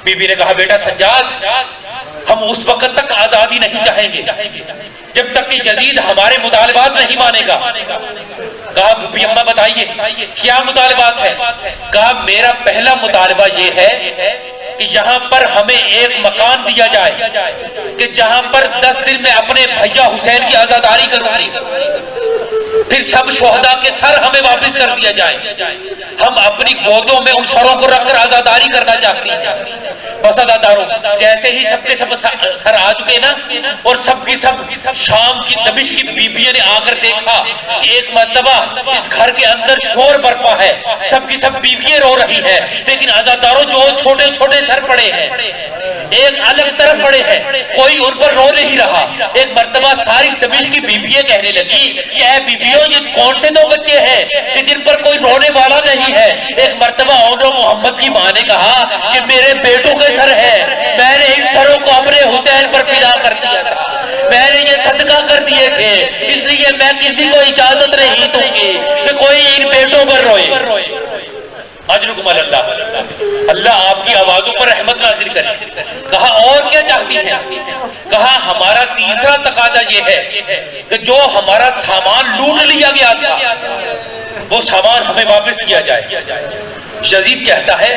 बीबी ने कहा बेटा सज्जाद हम उस वक्त तक आजादी नहीं चाहेंगे जब तक कि यजीद हमारे मुतालबात नहीं मानेगा। कहा फूफी अम्मा बताइए क्या मुतालबात है? कहा मेरा पहला मुतालबा ये है कि यहाँ पर हमें एक मकान दिया जाए कि जहाँ पर 10 दिन में अपने भैया हुसैन की आजादारी करूंगी, फिर सब शोहदा के सर हमें वापस कर दिया जाए, हम अपनी गोदों में उन सरों को रखकर आजादारी करना चाहते हैं। बस अज़ादारों जैसे ही सबके सब सर आ चुके ना और सबकी सब शाम की दमिश्क की बीबियों ने आकर देखा कि एक मर्तबा इस घर के अंदर शोर बरपा है, सबकी सब बीबियां रो रही है, लेकिन अज़ादारों जो छोटे छोटे सर पड़े हैं एक अलग तरफ पड़े हैं, कोई उन पर रो नहीं रहा। एक मर्तबा सारी दमिश्क की बीबियां कहने लगी कि ऐ बीबियों ये कौन से 2 बच्चे हैं कि जिन पर कोई रोने वाला नहीं है? एक मर्तबा औनो मोहम्मद की मां ने कहा कि मेरे बेटों के सर है, मैंने इन सरों को अपने हुसैन पर फिदा कर दिया था, मैंने ये सदका कर दिए थे, इसलिए मैं किसी को इजाजत नहीं दूंगी कि कोई इन बेटों पर रोए। अजरुकुम अल्लाह, अल्लाह आपकी आवाजों पर रहमत नाजिल करे। कहा और क्या चाहती हैं? कहा हमारा तीसरा तकाजा ये है कि जो हमारा सामान लूट लिया गया था वो सामान हमें वापस किया जाए। यजीद कहता है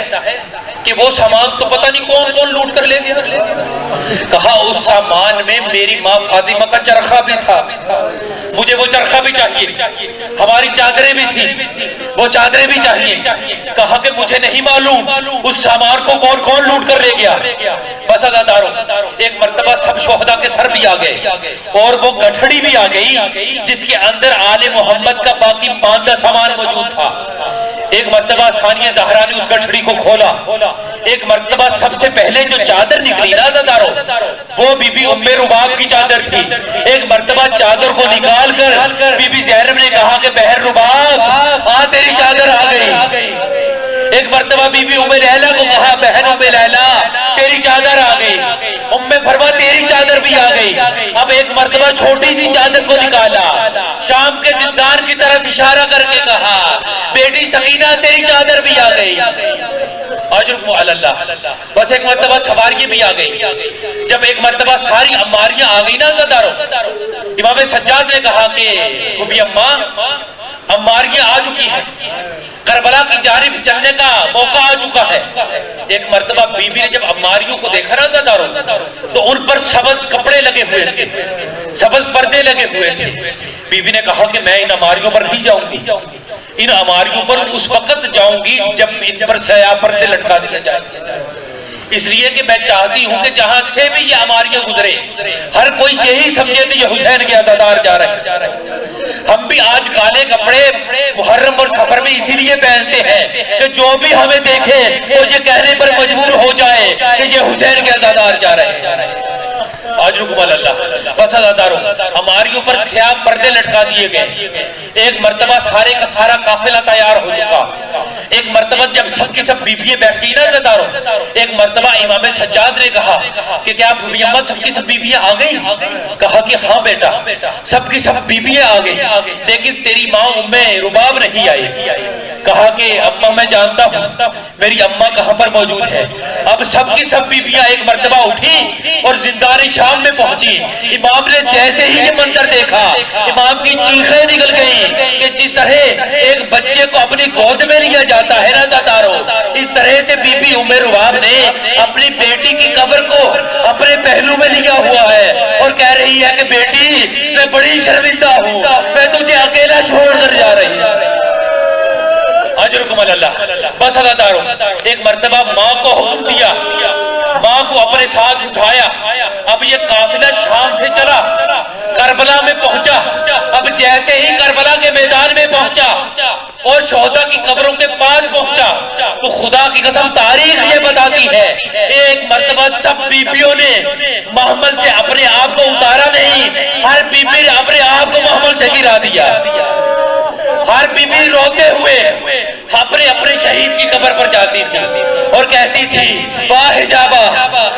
कि वो सामान तो पता नहीं कौन कौन लूट कर ले गया। कहा उस सामान में मेरी माँ फातिमा का चरखा भी था, मुझे वो चरखा भी चाहिए, हमारी चादरें भी थी, वो चादरें भी चाहिए। कहा कि मुझे नहीं मालूम उस सामान को कौन कौन लूट कर ले गया। बस अज़ादारों एक मर्तबा सब शोहदा के सर भी आ गए और वो गठड़ी भी आ गई जिसके अंदर आले मोहम्मद का बाकी बांधा सामान मौजूद था। एक मर्तबा सानिया ज़हरा ने उस गठड़ी को खोला। एक मर्तबा सबसे पहले जो चादर निकली ना अज़ादारों वो बीबी उम्मे रुबाब की चादर थी। एक मर्तबा चादर को निकाल कर बीबी ज़ैनब ने कहा कि बहर रुबाब आ तेरी चादर आ गई। एक मर्तबा बीबी उम्मे लैला को कहा, बहन उम्मे लैला तेरी चादर आ गई। उम्मे फरमा तेरी चादर भी आ गई। अब एक मर्तबा छोटी सी चादर को निकाला, शाम के जिंदान की तरफ इशारा करके कहा, बेटी सकीना तेरी चादर भी आ गई। अजरुकु अल्लाह। बस एक मर्तबा सवारी भी आ गई। जब एक मर्तबा सारी अम्मारियां आ गई ना ज़दारो, इमाम सज्जाद ने कहा कि उम्मी अम्मा अम्मारियां आ चुकी है, करबला की जानिब चलने का मौका आ चुका है। एक मर्तबा बीबी ने जब अम्मारियों को देखा ना ज़दारो, तो उन पर सबज कपड़े लगे हुए थे, सबज पर्दे लगे हुए थे। बीबी ने कहा कि मैं इन अम्मारियों पर नहीं जाऊंगी, इन अमारियों पर उस वक्त जाऊंगी जब इन पर सया पर्दे लटका दिया जाए। इसलिए कि मैं चाहती हूं कि जहां से भी ये अमारियां गुजरे, हर कोई यही समझे कि ये हुसैन के अज़ादार जा रहे हैं। हम भी आज काले कपड़े मुहर्रम और सफर में इसीलिए पहनते हैं कि जो भी हमें देखे तो ये कहने पर मजबूर हो जाए कि ये हुसैन के अज़ादार जा रहे हैं। बस अज़ादारों, हमारे ऊपर स्याह पर्दे लटका दिए गए। एक मर्तबा सारे का सारा काफिला तैयार हो चुका। एक मर्तबा जब सबकी सब बीबियां बैठ गई ना ज़दारो, एक मर्तबा इमाम सज्जाद ने कहा कि क्या अम्मा सबकी सब बीबियां आ गई? कहा कि हाँ बेटा, सबकी सब बीबियां आ गई, लेकिन तेरी माँ उम्मे रुबाब नहीं आई। कहा कि अम्मा मैं जानता हूँ मेरी अम्मा कहाँ पर मौजूद है। अब सबकी सब बीबियां एक मर्तबा उठी और जिंदान शाम में पहुंची। इमाम ने जैसे ही ये मंजर देखा, इमाम की चीखें निकल गई कि जिस तरह एक बच्चे को अपनी गोद में लिया जाता है ना ज़दारो, इस तरह से बीबी उम्मे रुबाब ने अपनी बेटी की कब्र को अपने पहलू में लिया हुआ है और कह रही है कि बेटी मैं बड़ी शर्मिंदा हूँ, मैं तुझे अकेला छोड़कर जा रही हूँ। बस अज़ादारों, एक मर्तबा माँ को हुक्म दिया, माँ को अपने साथ उठाया। अब ये काफिला शाम से चला, करबला में पहुंचा। अब जैसे ही करबला के मैदान में पहुंचा और शोहदा की कब्रों के पास पहुंचा, तो खुदा की कसम तारीख ये बताती है, एक मर्तबा सब बीबियों ने महमल से अपने आप को उतारा नहीं, हर बीबी ने अपने आप को महमल से गिरा दिया। हर बीबी रोते हुए अपने अपने शहीद की कब्र पर जाती थी और कहती थी वाह हिजाबा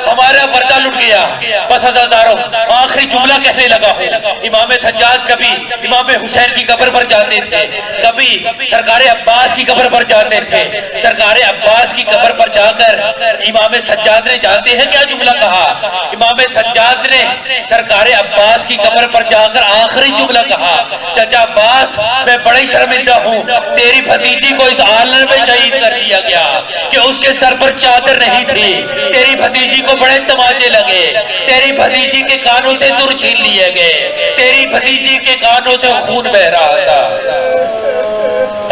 हमारा पर्दा लुट गया। बस अज़ादारों, आखिरी जुमला कहने लगा हूँ। इमाम सज्जाद कभी इमाम हुसैन की कब्र पर जाते थे, कभी सरकारे अब्बास की कब्र पर जाते थे। सरकारे अब्बास की कब्र पर जाकर इमाम सज्जाद ने जानते हैं क्या जुमला कहा? इमाम सज्जाद ने सरकारे अब्बास की कब्र पर जाकर आखिरी जुमला कहा, चाचा अब्बास मैं बड़ी शर्मिंदा हूँ, तेरी भतीजी को इस आलम में शहीद कर दिया गया कि उसके सर पर चादर नहीं थी। तेरी भतीजी को बड़े तमाचे लगे, तेरी भतीजी के कानों से दुर छीन लिए गए, तेरी भतीजी के कानों से खून बह रहा था।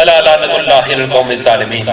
अला लानतुल्लाहि अल कौमिज़ ज़ालिमीन।